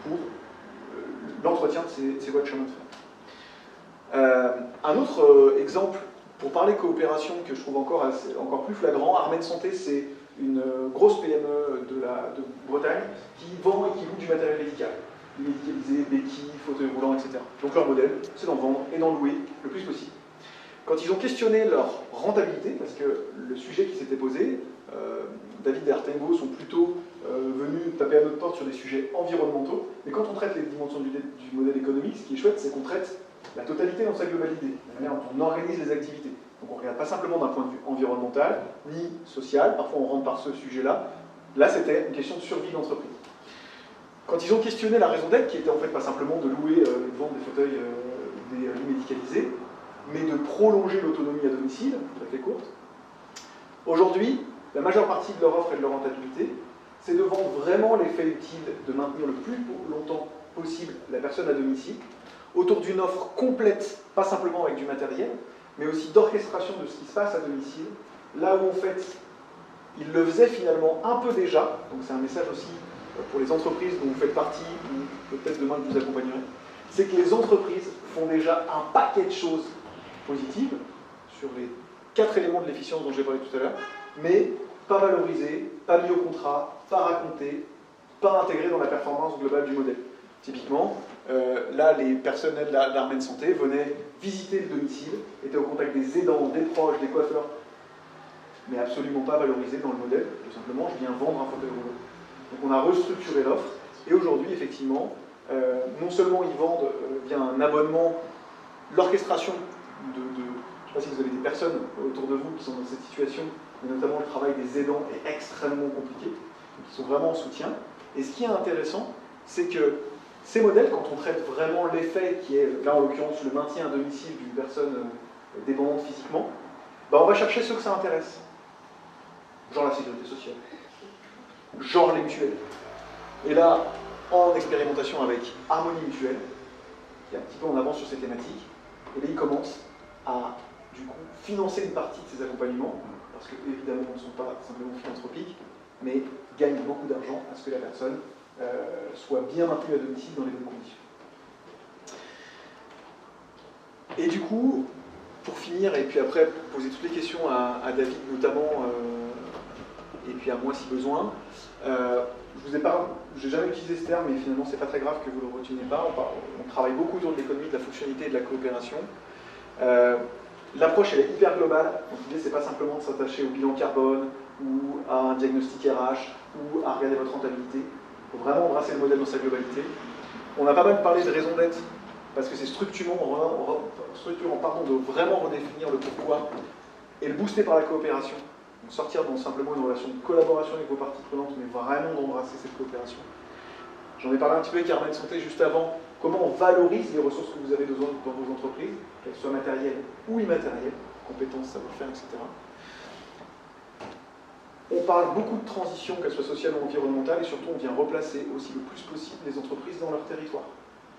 pour l'entretien de ces voies de chemin de fer. Un autre exemple, pour parler coopération, que je trouve encore plus flagrant, Armen Santé, c'est une grosse PME de Bretagne qui vend et qui loue du matériel médical. Médicalisé, béquilles, fauteuils roulants, etc. Donc leur modèle, c'est d'en vendre et d'en louer le plus possible. Quand ils ont questionné leur rentabilité, parce que le sujet qui s'était posé, David et Artengo sont plutôt venus taper à notre porte sur des sujets environnementaux, mais quand on traite les dimensions du modèle économique, ce qui est chouette, c'est qu'on traite la totalité dans sa globalité, la manière dont on organise les activités. Donc on ne regarde pas simplement d'un point de vue environnemental, ni social, parfois on rentre par ce sujet-là. Là, c'était une question de survie d'entreprise. Quand ils ont questionné la raison d'être, qui était en fait pas simplement de louer et de vendre des fauteuils, des lits médicalisés, mais de prolonger l'autonomie à domicile, tout à fait courte, aujourd'hui, la majeure partie de leur offre et de leur rentabilité, c'est de vendre vraiment l'effet utile de maintenir le plus longtemps possible la personne à domicile, autour d'une offre complète, pas simplement avec du matériel, mais aussi d'orchestration de ce qui se passe à domicile, là où en fait, ils le faisaient finalement un peu déjà, donc c'est un message aussi pour les entreprises dont vous faites partie, ou peut-être demain que vous accompagnerez, c'est que les entreprises font déjà un paquet de choses positives sur les 4 éléments de l'efficience dont j'ai parlé tout à l'heure, mais pas valorisées, pas mis au contrat, pas racontées, pas intégrées dans la performance globale du modèle. Typiquement, là, les personnels de l'armée de santé venaient visiter le domicile, étaient au contact des aidants, des proches, des coiffeurs, mais absolument pas valorisés dans le modèle. Tout simplement, je viens vendre un fauteuil roulant. Donc on a restructuré l'offre, et aujourd'hui, effectivement, non seulement ils vendent via un abonnement l'orchestration je ne sais pas si vous avez des personnes autour de vous qui sont dans cette situation, mais notamment le travail des aidants est extrêmement compliqué, donc ils sont vraiment en soutien. Et ce qui est intéressant, c'est que ces modèles, quand on traite vraiment l'effet qui est, là en l'occurrence, le maintien à domicile d'une personne dépendante physiquement, on va chercher ceux que ça intéresse. Genre la sécurité sociale, genre les mutuelles. Et là, en expérimentation avec Harmonie Mutuelle, qui est un petit peu en avance sur ces thématiques, et là ils commencent à du coup financer une partie de ces accompagnements, parce que évidemment ne sont pas simplement philanthropiques, mais gagnent beaucoup d'argent à ce que la personne soit bien maintenue à domicile dans les bonnes conditions. Et du coup, pour finir, et puis après poser toutes les questions à David notamment, et puis à moi si besoin, je vous ai pas, j'ai jamais utilisé ce terme, mais finalement c'est pas très grave que vous le reteniez pas. On travaille beaucoup autour de l'économie, de la fonctionnalité et de la coopération. L'approche elle est hyper globale, donc l'idée c'est pas simplement de s'attacher au bilan carbone ou à un diagnostic RH ou à regarder votre rentabilité. Il faut vraiment embrasser le modèle dans sa globalité. On a pas mal parlé de raison d'être, parce que c'est structurant de vraiment redéfinir le pourquoi et le booster par la coopération. Donc sortir dans simplement une relation de collaboration avec vos parties prenantes, mais vraiment d'embrasser cette coopération. J'en ai parlé un petit peu avec Armée de Santé juste avant. Comment on valorise les ressources que vous avez besoin dans vos entreprises, qu'elles soient matérielles ou immatérielles, compétences, savoir-faire, etc. On parle beaucoup de transition, qu'elle soit sociale ou environnementale, et surtout on vient replacer aussi le plus possible les entreprises dans leur territoire.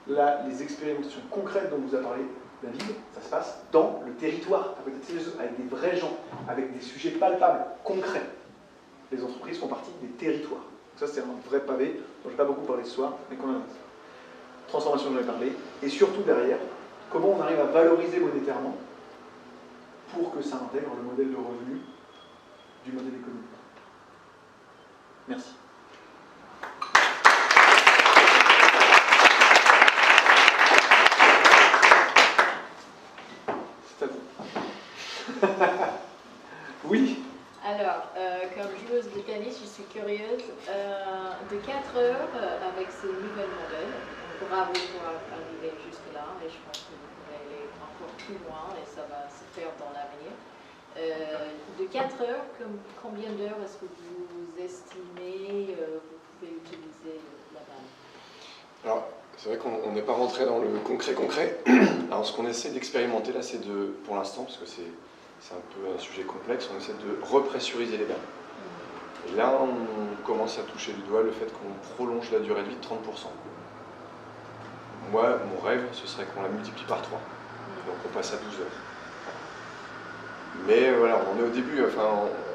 Là, les expérimentations concrètes dont vous a parlé David, ça se passe dans le territoire, à côté de CGE, avec des vrais gens, avec des sujets palpables, concrets. Les entreprises font partie des territoires. Donc ça, c'est un vrai pavé dont je n'ai pas beaucoup parlé ce soir, mais qu'on a. Transformation, j'en ai parlé. Et surtout derrière, comment on arrive à valoriser monétairement pour que ça intègre le modèle de revenu du modèle économique. Merci. C'est à vous. Oui. Alors, comme joueuse de tennis, je suis curieuse. De 4 heures avec ce nouvel modèle, bravo pour arriver jusque-là, et je pense que vous pourrez aller encore plus loin et ça va se faire dans l'avenir. De 4 heures, combien d'heures est-ce que vous estimez vous pouvez utiliser la balle? Alors, c'est vrai qu'on n'est pas rentré dans le concret. Alors, ce qu'on essaie d'expérimenter là, c'est de, pour l'instant, parce que c'est un peu un sujet complexe, on essaie de repressuriser les balles. Et là, on commence à toucher du doigt le fait qu'on prolonge la durée de vie de 30%. Moi, mon rêve, ce serait qu'on la multiplie par 3. Donc on passe à 12 heures. Mais voilà, on est au début, enfin,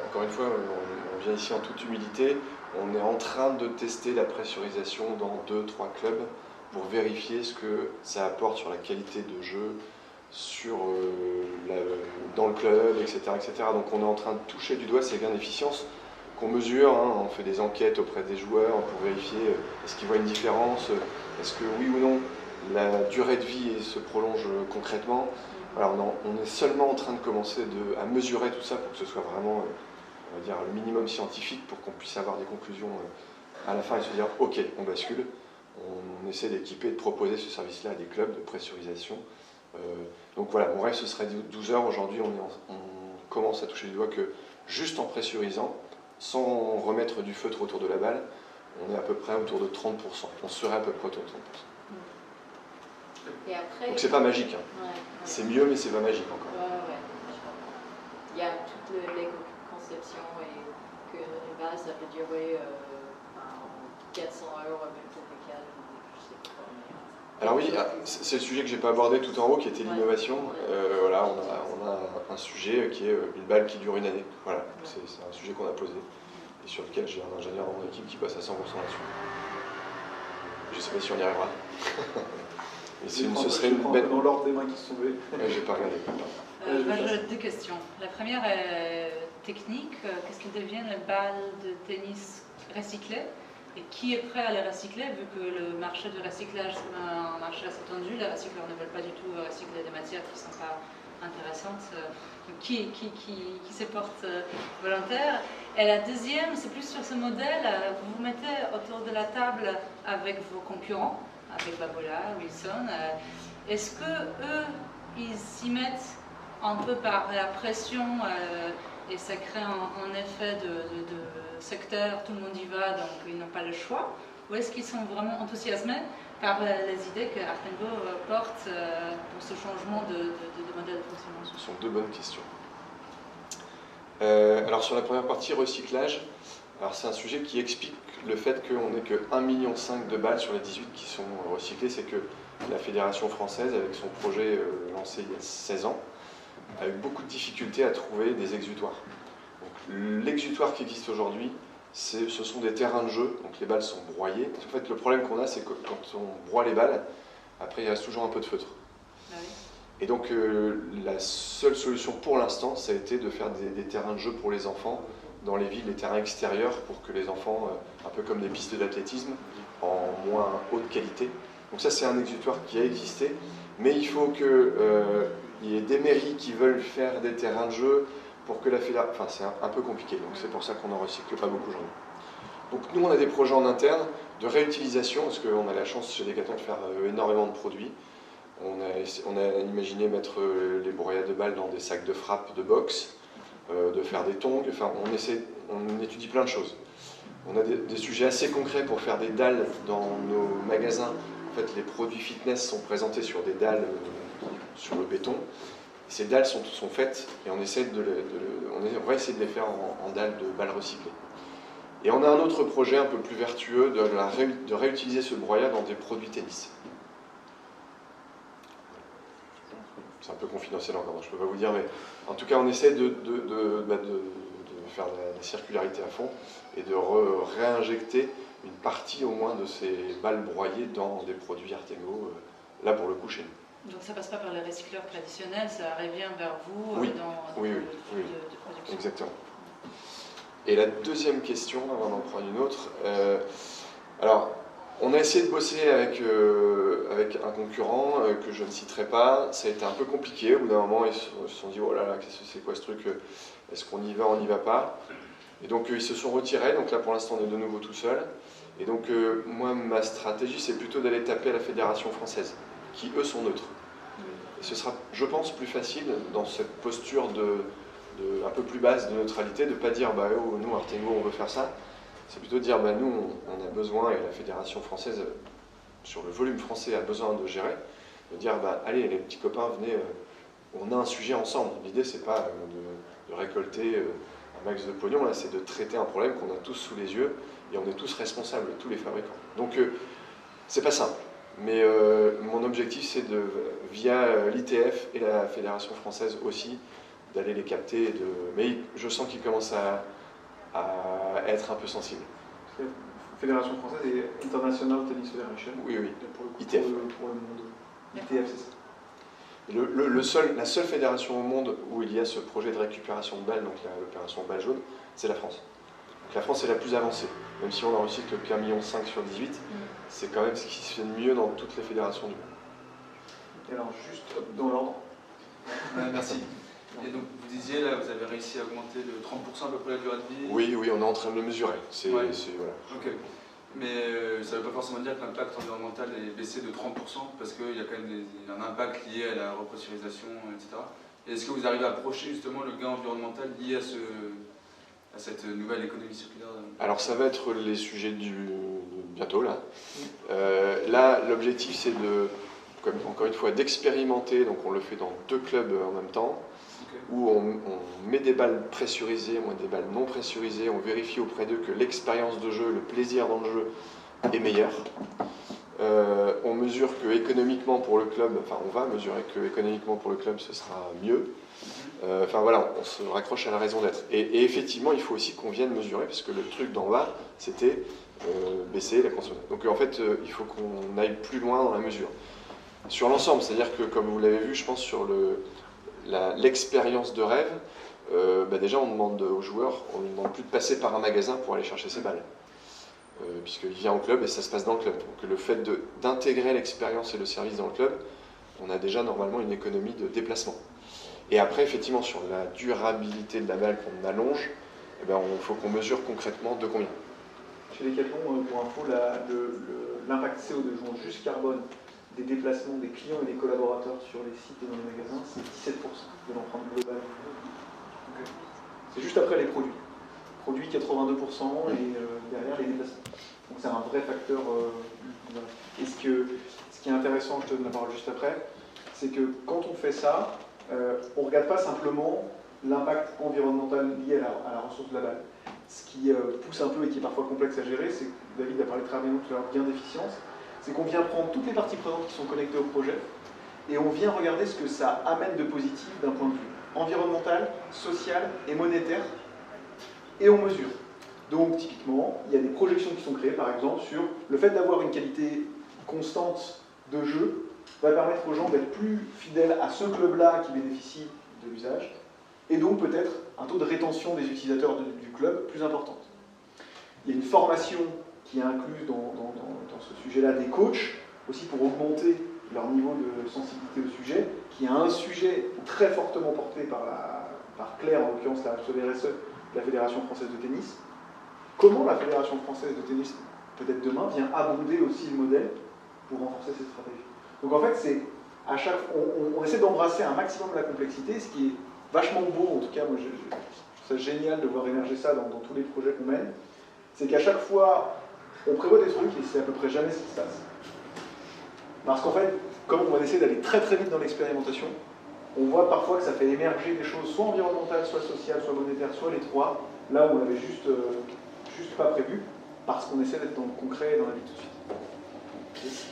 encore une fois, on vient ici en toute humilité. On est en train de tester la pressurisation dans 2-3 clubs pour vérifier ce que ça apporte sur la qualité de jeu, dans le club, etc., etc. Donc on est en train de toucher du doigt ces gains d'efficience qu'on mesure, hein, on fait des enquêtes auprès des joueurs pour vérifier est-ce qu'ils voient une différence, est-ce que oui ou non la durée de vie se prolonge concrètement. Voilà, on est seulement en train de commencer à mesurer tout ça pour que ce soit vraiment on va dire, le minimum scientifique pour qu'on puisse avoir des conclusions à la fin et se dire ok, on bascule, on essaie d'équiper, de proposer ce service-là à des clubs de pressurisation. Donc voilà, mon rêve ce serait 12 heures. Aujourd'hui, on commence à toucher du doigt que juste en pressurisant, sans remettre du feutre autour de la balle, on est à peu près autour de 30%. On serait à peu près autour de 30%. Et après, donc c'est pas magique. Hein. Ouais. C'est mieux, mais c'est pas magique encore. Ouais. Il y a toute l'éco-conception et que une base, ça peut durer 400 heures, même pour je sais pas. Alors oui, c'est le sujet que j'ai pas abordé tout en haut, qui était l'innovation. Voilà, on a un sujet qui est une balle qui dure une année. Voilà, c'est un sujet qu'on a posé et sur lequel j'ai un ingénieur dans mon équipe qui passe à 100% là-dessus. Je sais pas si on y arrivera. Mais ce serait une bête. Dans l'ordre des mains qui se sont levées. J'ai pas regardé. J'ai deux questions. La première est technique. Qu'est-ce qu'ils deviennent les balles de tennis recyclées? Et qui est prêt à les recycler, vu que le marché du recyclage est un marché assez tendu, les recycleurs ne veulent pas du tout recycler des matières qui ne sont pas intéressantes. Qui se porte volontaire? Et la deuxième, c'est plus sur ce modèle, vous vous mettez autour de la table avec vos concurrents, avec Babolat, Wilson. Est-ce que eux, ils s'y mettent un peu par la pression et ça crée un effet de secteur, tout le monde y va, donc ils n'ont pas le choix? Ou est-ce qu'ils sont vraiment enthousiasmés par les idées que Artengo porte pour ce changement de modèle de fonctionnement? Ce sont deux bonnes questions. Alors sur la première partie, recyclage, c'est un sujet qui explique le fait qu'on n'ait que 1,5 million de balles sur les 18 qui sont recyclées. C'est que la Fédération française, avec son projet lancé il y a 16 ans, a eu beaucoup de difficultés à trouver des exutoires. L'exutoire qui existe aujourd'hui, ce sont des terrains de jeu, donc les balles sont broyées. En fait, le problème qu'on a, c'est que quand on broie les balles, après il reste toujours un peu de feutre. Ah oui. Et donc la seule solution pour l'instant, ça a été de faire des terrains de jeu pour les enfants dans les villes, les terrains extérieurs, pour que les enfants, un peu comme des pistes d'athlétisme, en moins haute qualité. Donc ça, c'est un exutoire qui a existé, mais il faut qu'il y ait des mairies qui veulent faire des terrains de jeu pour que la fédération... Enfin, c'est un peu compliqué, donc c'est pour ça qu'on n'en recycle pas beaucoup aujourd'hui. Donc nous, on a des projets en interne de réutilisation, parce qu'on a la chance chez Decathlon de faire énormément de produits. On a imaginé mettre les broyades de balles dans des sacs de frappe de boxe, de faire des tongs, enfin on étudie plein de choses. On a des sujets assez concrets pour faire des dalles dans nos magasins. En fait, les produits fitness sont présentés sur des dalles sur le béton. Ces dalles sont faites et on va essayer de les faire en dalles de balles recyclées. Et on a un autre projet un peu plus vertueux de réutiliser ce broyat dans des produits tennis. C'est un peu confidentiel encore, je ne peux pas vous dire, mais en tout cas on essaie de faire la circularité à fond et de réinjecter une partie au moins de ces balles broyées dans des produits Artengo, là pour le coup chez nous. Donc ça passe pas par les recycleurs traditionnels, ça revient vers vous Oui. dans Oui. de production. Exactement. Et la deuxième question, avant d'en prendre une autre, alors on a essayé de bosser avec un concurrent que je ne citerai pas. Ça a été un peu compliqué. Au bout d'un moment, ils se sont dit, oh là là, c'est quoi ce truc? Est-ce qu'on y va, on n'y va pas? Et donc ils se sont retirés. Donc là, pour l'instant, on est de nouveau tout seul. Et donc moi, ma stratégie, c'est plutôt d'aller taper à la Fédération française, qui eux sont neutres. Et ce sera, je pense, plus facile dans cette posture un peu plus basse de neutralité, de ne pas dire, bah oh, nous, Artengo, on veut faire ça. C'est plutôt de dire, bah, nous, on a besoin, et la Fédération française, sur le volume français, a besoin de gérer, de dire, bah, allez, les petits copains, venez, on a un sujet ensemble. L'idée, c'est pas de récolter un max de pognon, là, c'est de traiter un problème qu'on a tous sous les yeux, et on est tous responsables, tous les fabricants. Donc, c'est pas simple. Mais mon objectif, c'est via l'ITF et la Fédération française aussi, d'aller les capter. Mais je sens qu'ils commencent à être un peu sensible. Fédération française et International Tennis Federation. Oui. Pour le coup, ITF. Pour le monde. ITF, c'est ça. La seule fédération au monde où il y a ce projet de récupération de balles, donc l'opération balle jaune, c'est la France. Donc La France est la plus avancée. Même si on en recycle qu'un 1,5 million sur 18, c'est quand même ce qui se fait de mieux dans toutes les fédérations du monde. Alors, juste dans l'ordre. Merci. Et donc, vous disiez, là, vous avez réussi à augmenter de 30% à peu près la durée de vie. Oui, on est en train de le mesurer. Ouais. Voilà. Ok. Mais ça ne veut pas forcément dire que l'impact environnemental est baissé de 30%, parce qu'il y a quand même un impact lié à la repressurisation, etc. Et est-ce que vous arrivez à approcher justement le gain environnemental lié à cette nouvelle économie circulaire? Alors ça va être les sujets bientôt là. Là, l'objectif c'est encore une fois, d'expérimenter. Donc on le fait dans 2 clubs en même temps, où on met des balles pressurisées, on met des balles non pressurisées, on vérifie auprès d'eux que l'expérience de jeu, le plaisir dans le jeu est meilleur. On mesure que économiquement pour le club, enfin on va mesurer que économiquement pour le club ce sera mieux. Enfin voilà, on se raccroche à la raison d'être. Et effectivement, il faut aussi qu'on vienne mesurer, parce que le truc d'en bas, c'était baisser la consommation. Donc en fait, il faut qu'on aille plus loin dans la mesure. Sur l'ensemble, c'est-à-dire que comme vous l'avez vu, je pense sur l'expérience de rêve, déjà on demande aux joueurs, on ne demande plus de passer par un magasin pour aller chercher ses balles. Puisqu'il vient au club et ça se passe dans le club. Donc le fait d'intégrer l'expérience et le service dans le club, on a déjà normalement une économie de déplacement. Et après, effectivement, sur la durabilité de la balle qu'on allonge, il faut qu'on mesure concrètement de combien. Chez Decathlon, pour info, l'impact CO2, jouant juste carbone, des déplacements des clients et des collaborateurs sur les sites et dans les magasins, c'est 17% de l'empreinte globale. Okay. C'est juste après les produits. Produits 82% et derrière les déplacements. Donc c'est un vrai facteur. Et ce qui est intéressant, je te donne la parole juste après, c'est que quand on fait ça, on ne regarde pas simplement l'impact environnemental lié à la ressource de la balle. Ce qui pousse un peu et qui est parfois complexe à gérer, c'est que David a parlé très bien tout à l'heure, gain d'efficience, c'est qu'on vient prendre toutes les parties prenantes qui sont connectées au projet et on vient regarder ce que ça amène de positif d'un point de vue environnemental, social et monétaire, et on mesure. Donc typiquement, il y a des projections qui sont créées, par exemple, sur le fait d'avoir une qualité constante de jeu va permettre aux gens d'être plus fidèles à ce club-là qui bénéficie de l'usage, et donc peut-être un taux de rétention des utilisateurs du club plus importante. Il y a une formation qui est incluse dans ce sujet-là des coachs, aussi pour augmenter leur niveau de sensibilité au sujet, qui est un sujet très fortement porté par Claire, en l'occurrence la RSE, la Fédération Française de Tennis. Comment la Fédération Française de Tennis, peut-être demain, vient abonder aussi le modèle pour renforcer cette stratégie. Donc en fait, on essaie d'embrasser un maximum la complexité, ce qui est vachement beau, en tout cas, moi je trouve ça génial de voir émerger ça dans tous les projets qu'on mène, c'est qu'à chaque fois, on prévoit des trucs et c'est à peu près jamais ce qui se passe. Parce qu'en fait, comme on va essayer d'aller très très vite dans l'expérimentation, on voit parfois que ça fait émerger des choses soit environnementales, soit sociales, soit monétaires, soit les trois, là où on l'avait juste pas prévu, parce qu'on essaie d'être dans le concret et dans la vie tout de suite.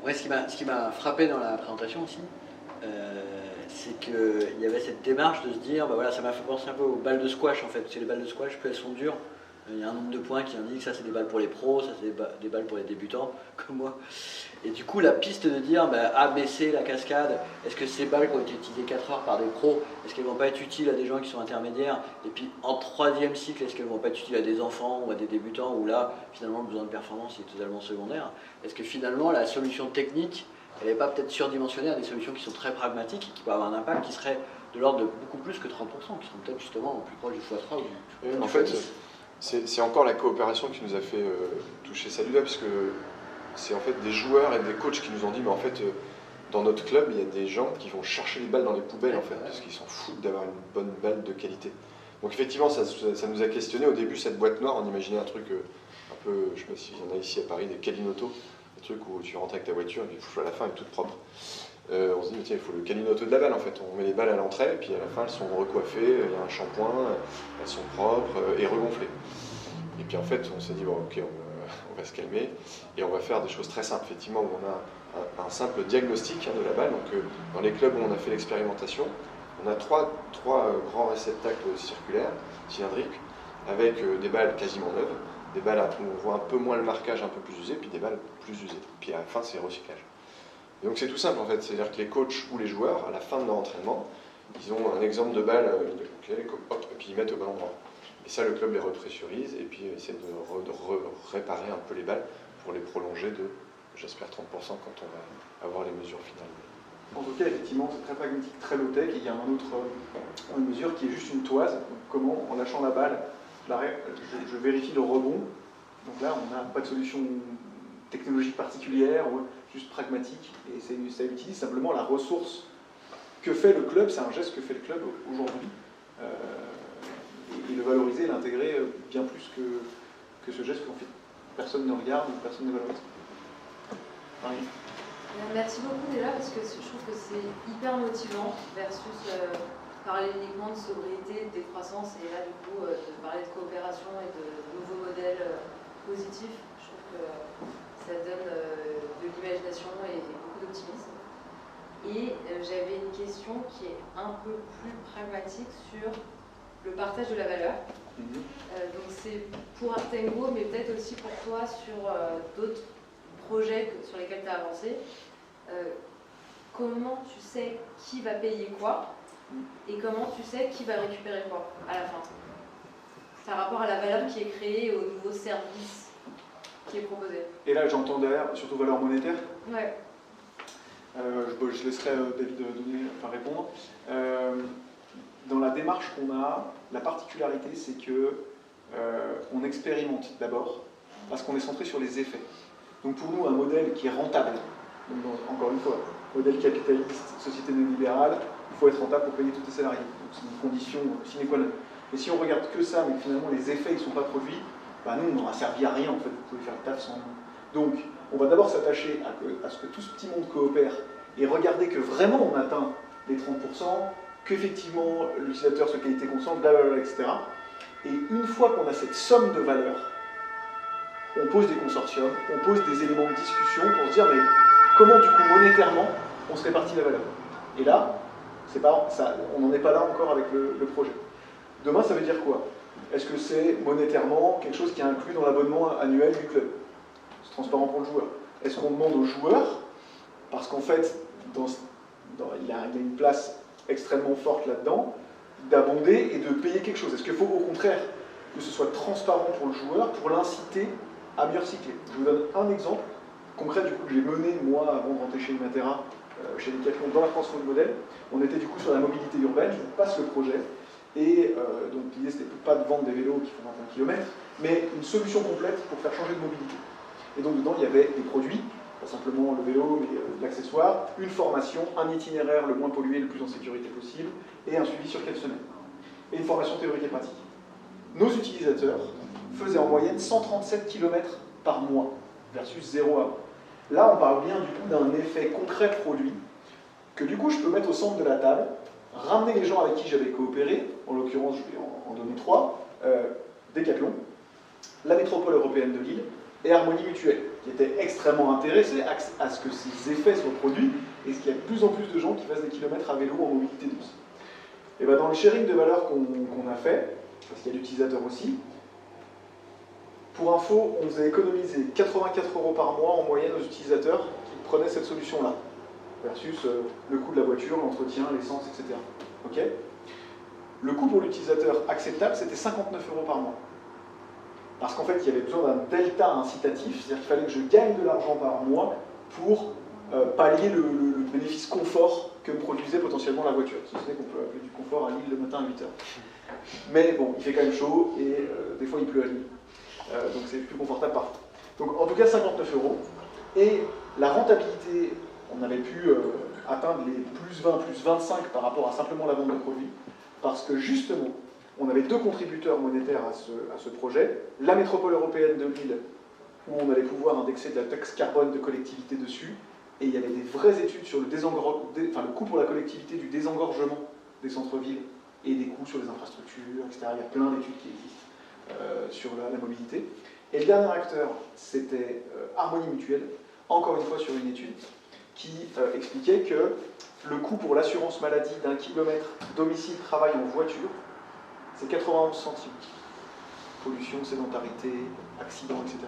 Ouais, ce qui m'a frappé dans la présentation aussi, c'est qu'il y avait cette démarche de se dire, voilà, ça m'a fait penser un peu aux balles de squash en fait. C'est les balles de squash, plus elles sont dures, il y a un nombre de points qui indique ça c'est des balles pour les pros, ça c'est des balles pour les débutants, comme moi. Et du coup, la piste de dire ABC, la cascade, est-ce que ces balles qui ont été utilisées 4 heures par des pros, est-ce qu'elles ne vont pas être utiles à des gens qui sont intermédiaires? Et puis en 3e cycle, est-ce qu'elles ne vont pas être utiles à des enfants ou à des débutants, où là, finalement, le besoin de performance est totalement secondaire? Est-ce que finalement, la solution technique, elle n'est pas peut-être surdimensionnée à des solutions qui sont très pragmatiques et qui peuvent avoir un impact qui serait de l'ordre de beaucoup plus que 30%, qui seront peut-être justement plus proche du x3 ou du En fait, c'est encore la coopération qui nous a fait toucher ça du doigt, parce que c'est en fait des joueurs et des coachs qui nous ont dit, mais en fait, dans notre club, il y a des gens qui vont chercher les balles dans les poubelles, en fait, parce qu'ils s'en foutent d'avoir une bonne balle de qualité. Donc effectivement, ça nous a questionné. Au début, cette boîte noire, on imaginait un truc un peu, je ne sais pas s'il y en a ici à Paris, des Calinoto, des trucs où tu rentres avec ta voiture et puis à la fin, elle est toute propre. On se dit, tiens, il faut le Calinoto de la balle, en fait. On met les balles à l'entrée, et puis à la fin, elles sont recoiffées, il y a un shampoing, elles sont propres et regonflées. Et puis en fait, on s'est dit, bon, ok, on va se calmer et on va faire des choses très simples. Effectivement, où on a un simple diagnostic de la balle. Donc, dans les clubs où on a fait l'expérimentation, on a trois grands réceptacles circulaires, cylindriques, avec des balles quasiment neuves, des balles où on voit un peu moins le marquage, un peu plus usé, puis des balles plus usées. Puis à la fin, c'est recyclage. Et donc c'est tout simple en fait, c'est-à-dire que les coachs ou les joueurs, à la fin de leur entraînement, ils ont un exemple de balle, hop, et puis ils mettent au bon endroit. Et ça, le club les repressurise et puis essaie de réparer un peu les balles pour les prolonger de, j'espère, 30% quand on va avoir les mesures finales. En tout cas, effectivement, c'est très pragmatique, très low-tech. Et il y a une mesure qui est juste une toise. Donc, comment, en lâchant la balle, je vérifie le rebond. Donc là, on n'a pas de solution technologique particulière, juste pragmatique. Et ça utilise simplement la ressource que fait le club. C'est un geste que fait le club aujourd'hui. Et le valoriser, l'intégrer bien plus que ce geste qu'en fait personne ne regarde ou personne ne valorise. Marie. Merci beaucoup déjà parce que je trouve que c'est hyper motivant versus parler uniquement de sobriété, de décroissance et là du coup de parler de coopération et de nouveaux modèles positifs. Je trouve que ça donne de l'imagination et beaucoup d'optimisme. Et j'avais une question qui est un peu plus pragmatique sur le partage de la valeur. Donc c'est pour Artengo, mais peut-être aussi pour toi sur d'autres projets sur lesquels tu as avancé. Comment tu sais qui va payer quoi et comment tu sais qui va récupérer quoi à la fin? C'est un rapport à la valeur qui est créée et au nouveau service qui est proposé. Et là j'entends derrière surtout valeur monétaire. Ouais. Je laisserai David répondre. Dans la démarche qu'on a, la particularité c'est que on expérimente d'abord parce qu'on est centré sur les effets. Donc pour nous, un modèle qui est rentable, donc encore une fois, modèle capitaliste, société néolibérale, il faut être rentable pour payer tous les salariés. Donc c'est une condition sine qua non. Et si on regarde que ça, mais que finalement les effets ne sont pas produits, nous on n'aura servi à rien en fait, vous pouvez faire le taf sans nous. Donc on va d'abord s'attacher à ce que tout ce petit monde coopère et regarder que vraiment on atteint les 30%, qu'effectivement l'utilisateur soit qualité constante, blablabla, etc. Et une fois qu'on a cette somme de valeurs, on pose des consortiums, on pose des éléments de discussion pour se dire mais comment du coup monétairement on se répartit la valeur. Et là, on n'en est pas là encore avec le projet. Demain ça veut dire quoi? Est-ce que c'est monétairement quelque chose qui est inclus dans l'abonnement annuel du club? C'est transparent pour le joueur. Est-ce qu'on demande aux joueurs, parce qu'en fait il y a une place extrêmement forte là-dedans, d'abonder et de payer quelque chose? Est-ce qu'il faut au contraire que ce soit transparent pour le joueur, pour l'inciter à mieux recycler? Je vous donne un exemple concret du coup que j'ai mené moi avant de rentrer chez Imatera, chez Decathlon dans la transformation de modèle. On était du coup sur la mobilité urbaine, je vous passe le projet, et donc l'idée c'était pas de vendre des vélos qui font 21 km, mais une solution complète pour faire changer de mobilité. Et donc dedans il y avait des produits, pas simplement le vélo, mais de l'accessoire, une formation, un itinéraire le moins pollué, le plus en sécurité possible, et un suivi sur 4 semaines. Et une formation théorique et pratique. Nos utilisateurs faisaient en moyenne 137 km par mois, versus 0 avant. Là, on parle bien du coup d'un effet concret produit, que du coup je peux mettre au centre de la table, ramener les gens avec qui j'avais coopéré, en l'occurrence je vais en donner 3, Decathlon, la métropole européenne de Lille, et Harmonie Mutuelle, qui étaient extrêmement intéressés à ce que ces effets soient produits, et ce qu'il y a de plus en plus de gens qui fassent des kilomètres à vélo en mobilité douce. Et bien dans le sharing de valeur qu'on a fait, parce qu'il y a l'utilisateur aussi, pour info, on faisait économiser 84 € par mois en moyenne aux utilisateurs qui prenaient cette solution-là, versus le coût de la voiture, l'entretien, l'essence, etc. Okay, le coût pour l'utilisateur acceptable, c'était 59 € par mois. Parce qu'en fait, il y avait besoin d'un delta incitatif, c'est-à-dire qu'il fallait que je gagne de l'argent par mois pour pallier le bénéfice confort que me produisait potentiellement la voiture. Si ce n'est qu'on peut appeler du confort à Lille le matin à 8 h. Mais bon, il fait quand même chaud et des fois il pleut à Lille. Donc c'est plus confortable parfois. Donc en tout cas 59 €. Et la rentabilité, on avait pu atteindre les plus 20, plus 25 par rapport à simplement la vente de produits, parce que justement, on avait 2 contributeurs monétaires à ce projet, la métropole européenne de Lille, où on allait pouvoir indexer de la taxe carbone de collectivité dessus, et il y avait des vraies études sur le coût pour la collectivité du désengorgement des centres-villes et des coûts sur les infrastructures, etc. Il y a plein d'études qui existent sur la mobilité. Et le dernier acteur, c'était Harmonie Mutuelle, encore une fois sur une étude qui expliquait que le coût pour l'assurance maladie d'un kilomètre domicile-travail en voiture, c'est 91 centimes. Pollution, sédentarité, accident, etc.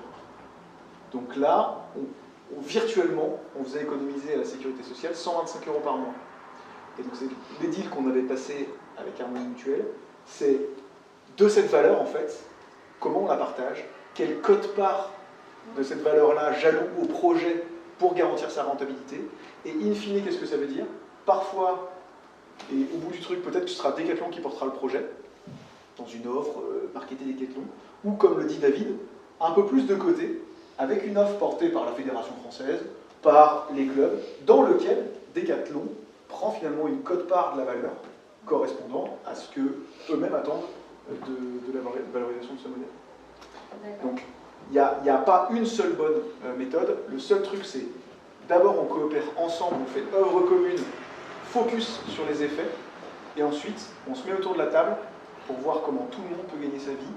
Donc là, virtuellement, on faisait économiser à la sécurité sociale 125 € par mois. Et donc les deals qu'on avait passés avec Harmonie Mutuelle, c'est de cette valeur, en fait, comment on la partage, quel code-part de cette valeur-là j'alloue au projet pour garantir sa rentabilité, et in fine, qu'est-ce que ça veut dire? Parfois, et au bout du truc, peut-être que ce sera Decathlon qui portera le projet, dans une offre, marketer Decathlon, ou comme le dit David, un peu plus de côté, avec une offre portée par la Fédération française, par les clubs, dans lequel Decathlon prend finalement une quote-part de la valeur correspondant à ce que eux-mêmes attendent de la valorisation de ce modèle. Donc, il n'y a pas une seule bonne méthode. Le seul truc, c'est d'abord on coopère ensemble, on fait œuvre commune, focus sur les effets, et ensuite on se met autour de la table pour voir comment tout le monde peut gagner sa vie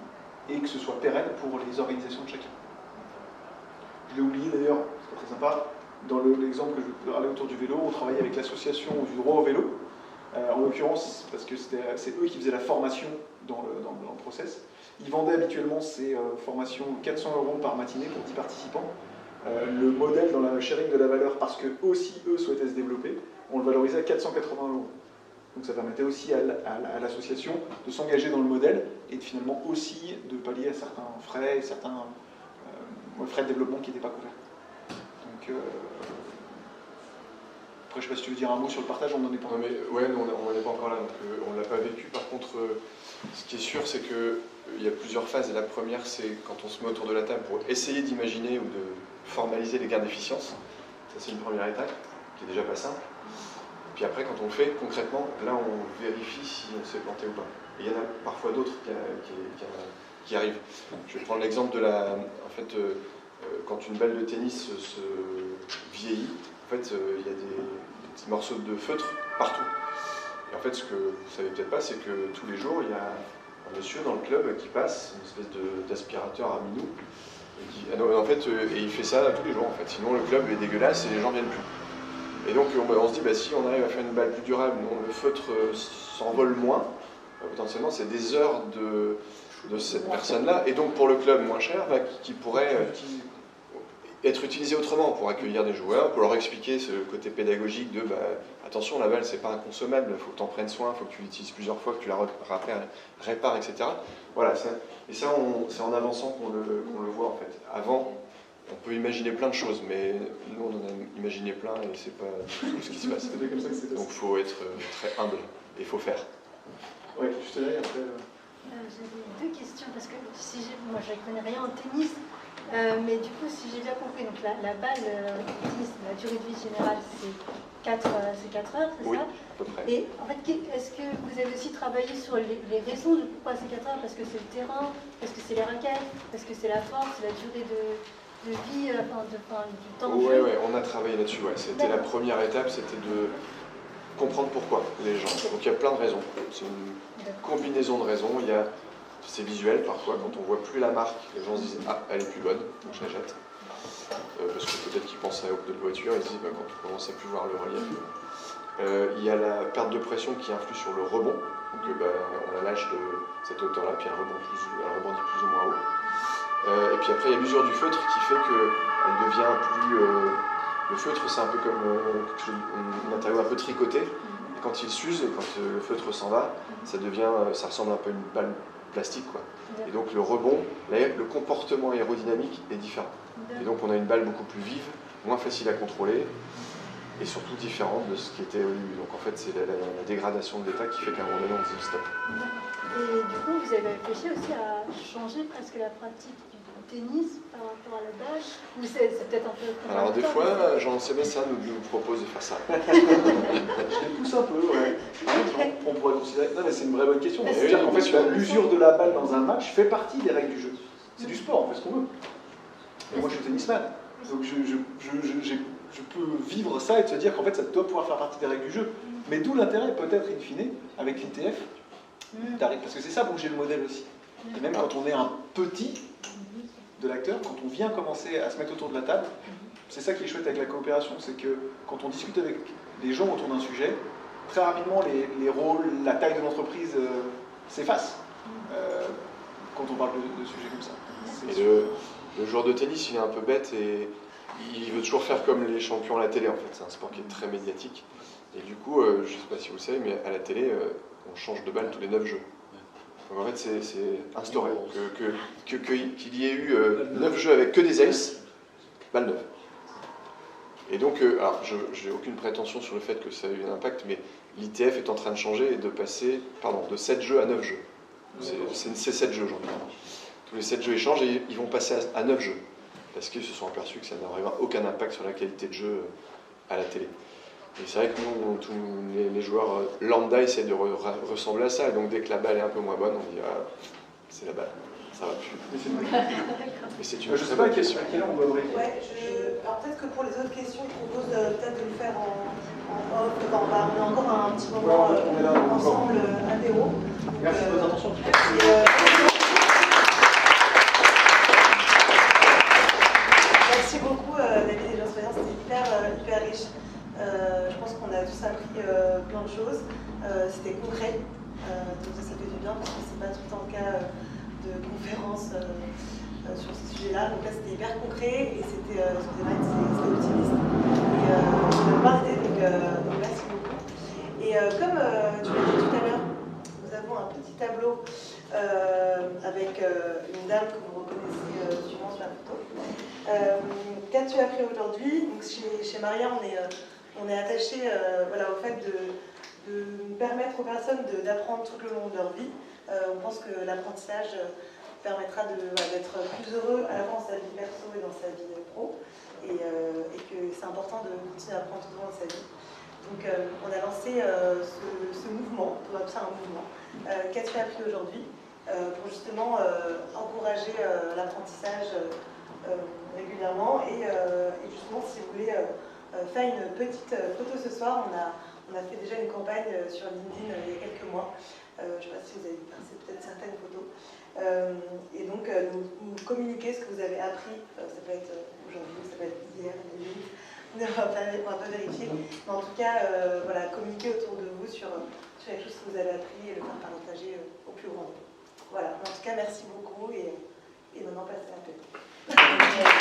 et que ce soit pérenne pour les organisations de chacun. Je l'ai oublié d'ailleurs, c'est pas très sympa, dans l'exemple que je vais parler autour du vélo, on travaille avec l'association du droit au vélo, en l'occurrence parce que c'est eux qui faisaient la formation dans le process. Ils vendaient habituellement ces formations 400 € par matinée pour 10 participants. Le modèle dans la sharing de la valeur, parce que aussi eux souhaitaient se développer, on le valorisait à 480 €. Donc ça permettait aussi à l'association de s'engager dans le modèle et de finalement aussi de pallier à certains frais, certains frais de développement qui n'étaient pas couverts. Donc, après, je ne sais pas si tu veux dire un mot sur le partage, on n'en est pas. Non, mais ouais, on n'en est pas encore là, donc on ne l'a pas vécu. Par contre, ce qui est sûr, c'est qu'il y a plusieurs phases. Et la première, c'est quand on se met autour de la table pour essayer d'imaginer ou de formaliser les gains d'efficience. Ça, c'est une première étape, qui est déjà pas simple. Puis après, quand on le fait concrètement, là, on vérifie si on s'est planté ou pas. Et il y en a parfois d'autres qui arrivent. Je vais prendre l'exemple de la... En fait, quand une balle de tennis se vieillit, en fait, il y a des petits morceaux de feutre partout. Et en fait, ce que vous ne savez peut-être pas, c'est que tous les jours, il y a un monsieur dans le club qui passe, une espèce d'aspirateur à minou, et il fait ça tous les jours, en fait. Sinon, le club est dégueulasse et les gens ne viennent plus. Et donc, on se dit, bah, si on arrive à faire une balle plus durable, dont le feutre s'envole moins, potentiellement, c'est des heures de cette personne-là, et donc pour le club moins cher, qui pourrait être utilisé autrement pour accueillir des joueurs, pour leur expliquer ce côté pédagogique de attention, la balle, c'est pas inconsommable, il faut que tu en prennes soin, il faut que tu l'utilises plusieurs fois, que tu la répares, etc. Voilà, et ça, c'est en avançant qu'on le voit, en fait. Avant, on peut imaginer plein de choses, mais nous, on en a imaginé plein, et c'est pas tout ce qui se passe. Comme ça que c'est Donc, il faut être très humble, et il faut faire. Oui, juste là, après... J'avais deux questions, parce que moi je ne connais rien en tennis, mais du coup, si j'ai bien compris, donc la balle tennis, la durée de vie générale, c'est 4 heures, c'est oui, ça? À peu près. Et en fait, est-ce que vous avez aussi travaillé sur les raisons de pourquoi c'est 4 heures? Parce que c'est le terrain, parce que c'est les raquettes, parce que c'est la force, la durée de vie, du temps de jeu? Oui, on a travaillé là-dessus. Ouais. C'était la première étape, c'était de comprendre pourquoi les gens. Donc il y a plein de raisons. C'est une combinaison de raisons. C'est visuel parfois, quand on voit plus la marque, les gens se disent ah, elle est plus bonne, donc je la jette. Parce que peut-être qu'ils pensent à de voiture, ils se disent quand on commence à plus voir le relief. Il y a la perte de pression qui influe sur le rebond, donc on la lâche de cette hauteur-là, puis elle rebondit plus ou moins haut. Et puis après il y a l'usure du feutre qui fait qu'elle devient plus... le feutre c'est un peu comme un matériau un peu tricoté, et quand il s'use, quand le feutre s'en va, ça ressemble un peu à une balle plastique, quoi. Et donc le rebond, le comportement aérodynamique est différent. Et donc on a une balle beaucoup plus vive, moins facile à contrôler, et surtout différente de ce qui était au début. Donc en fait c'est la dégradation de l'état qui fait qu'à un moment donné on se dit stop. Et du coup vous avez réfléchi aussi à changer presque la pratique du tennis par rapport à la balle, ou c'est peut-être un peu... Alors des fois, Jean-Sébastien nous propose de faire ça. Je les pousse un peu, ouais. On pourrait considérer... Non mais c'est une vraie bonne question. C'est-à-dire qu'en fait, l'usure de la balle dans un match fait partie des règles du jeu. C'est du sport, on fait ce qu'on veut. Et moi je suis tennisman, donc je peux vivre ça et te dire qu'en fait ça doit pouvoir faire partie des règles du jeu. Mais d'où l'intérêt peut-être in fine, avec l'ITF, parce que c'est ça bouger le modèle aussi. Et même quand on est un petit de l'acteur, quand on vient commencer à se mettre autour de la table, c'est ça qui est chouette avec la coopération, c'est que quand on discute avec les gens autour d'un sujet, très rapidement les rôles, la taille de l'entreprise s'effacent quand on parle de sujets comme ça. Et le joueur de tennis, il est un peu bête et il veut toujours faire comme les champions à la télé en fait. C'est un sport qui est très médiatique. Et du coup, je ne sais pas si vous le savez, mais à la télé, on change de balle tous les 9 jeux. Donc en fait, c'est instauré. Qu'il y ait eu 9 jeux avec que des aces, balle 9. Et donc, alors, je n'ai aucune prétention sur le fait que ça a eu un impact, mais l'ITF est en train de changer et de passer de 7 jeux à 9 jeux. C'est 7 jeux aujourd'hui. Tous les 7 jeux échangent et ils vont passer à 9 jeux. Parce qu'ils se sont aperçus que ça n'aura aucun impact sur la qualité de jeu à la télé. Et c'est vrai que nous, tous les joueurs lambda essaient de ressembler à ça. Et donc dès que la balle est un peu moins bonne, on dit c'est la balle, ça va plus. Mais c'est une très bonne question. Ouais, alors peut-être que pour les autres questions, je propose peut-être de le faire en off. On a encore un petit moment ensemble, apéro. Merci de votre attention. Merci beaucoup David et Jean-Sébastien, c'était hyper riche. Je pense qu'on a tous appris plein de choses. C'était concret, donc ça fait du bien parce que c'est pas tout le temps le cas de conférences sur ces sujets-là. Donc là c'était hyper concret et c'était optimiste. Et on a plein d'idées, donc merci beaucoup. Et comme tu l'as dit tout à l'heure, nous avons un petit tableau avec une dame que vous reconnaissez sûrement sur la photo. Qu'as-tu appris aujourd'hui? Donc chez Maria, on est attaché au fait de permettre aux personnes d'apprendre tout le long de leur vie. On pense que l'apprentissage permettra d'être plus heureux à la fois dans sa vie perso et dans sa vie pro, et que c'est important de continuer à apprendre tout au long de sa vie. Donc on a lancé ce mouvement, on appelle ça un mouvement. Qu'as-tu appris aujourd'hui pour justement encourager l'apprentissage régulièrement et justement si vous voulez faire une petite photo ce soir, on a fait déjà une campagne sur LinkedIn il y a quelques mois. Je ne sais pas si vous avez vu passer peut-être certaines photos. Et donc nous communiquer ce que vous avez appris, ça peut être aujourd'hui, ça peut être hier, on va pas vérifier, mais en tout cas communiquer autour de vous sur quelque chose que vous avez appris et le faire partager au plus grand nombre. Voilà, en tout cas merci beaucoup et maintenant passez à la tête.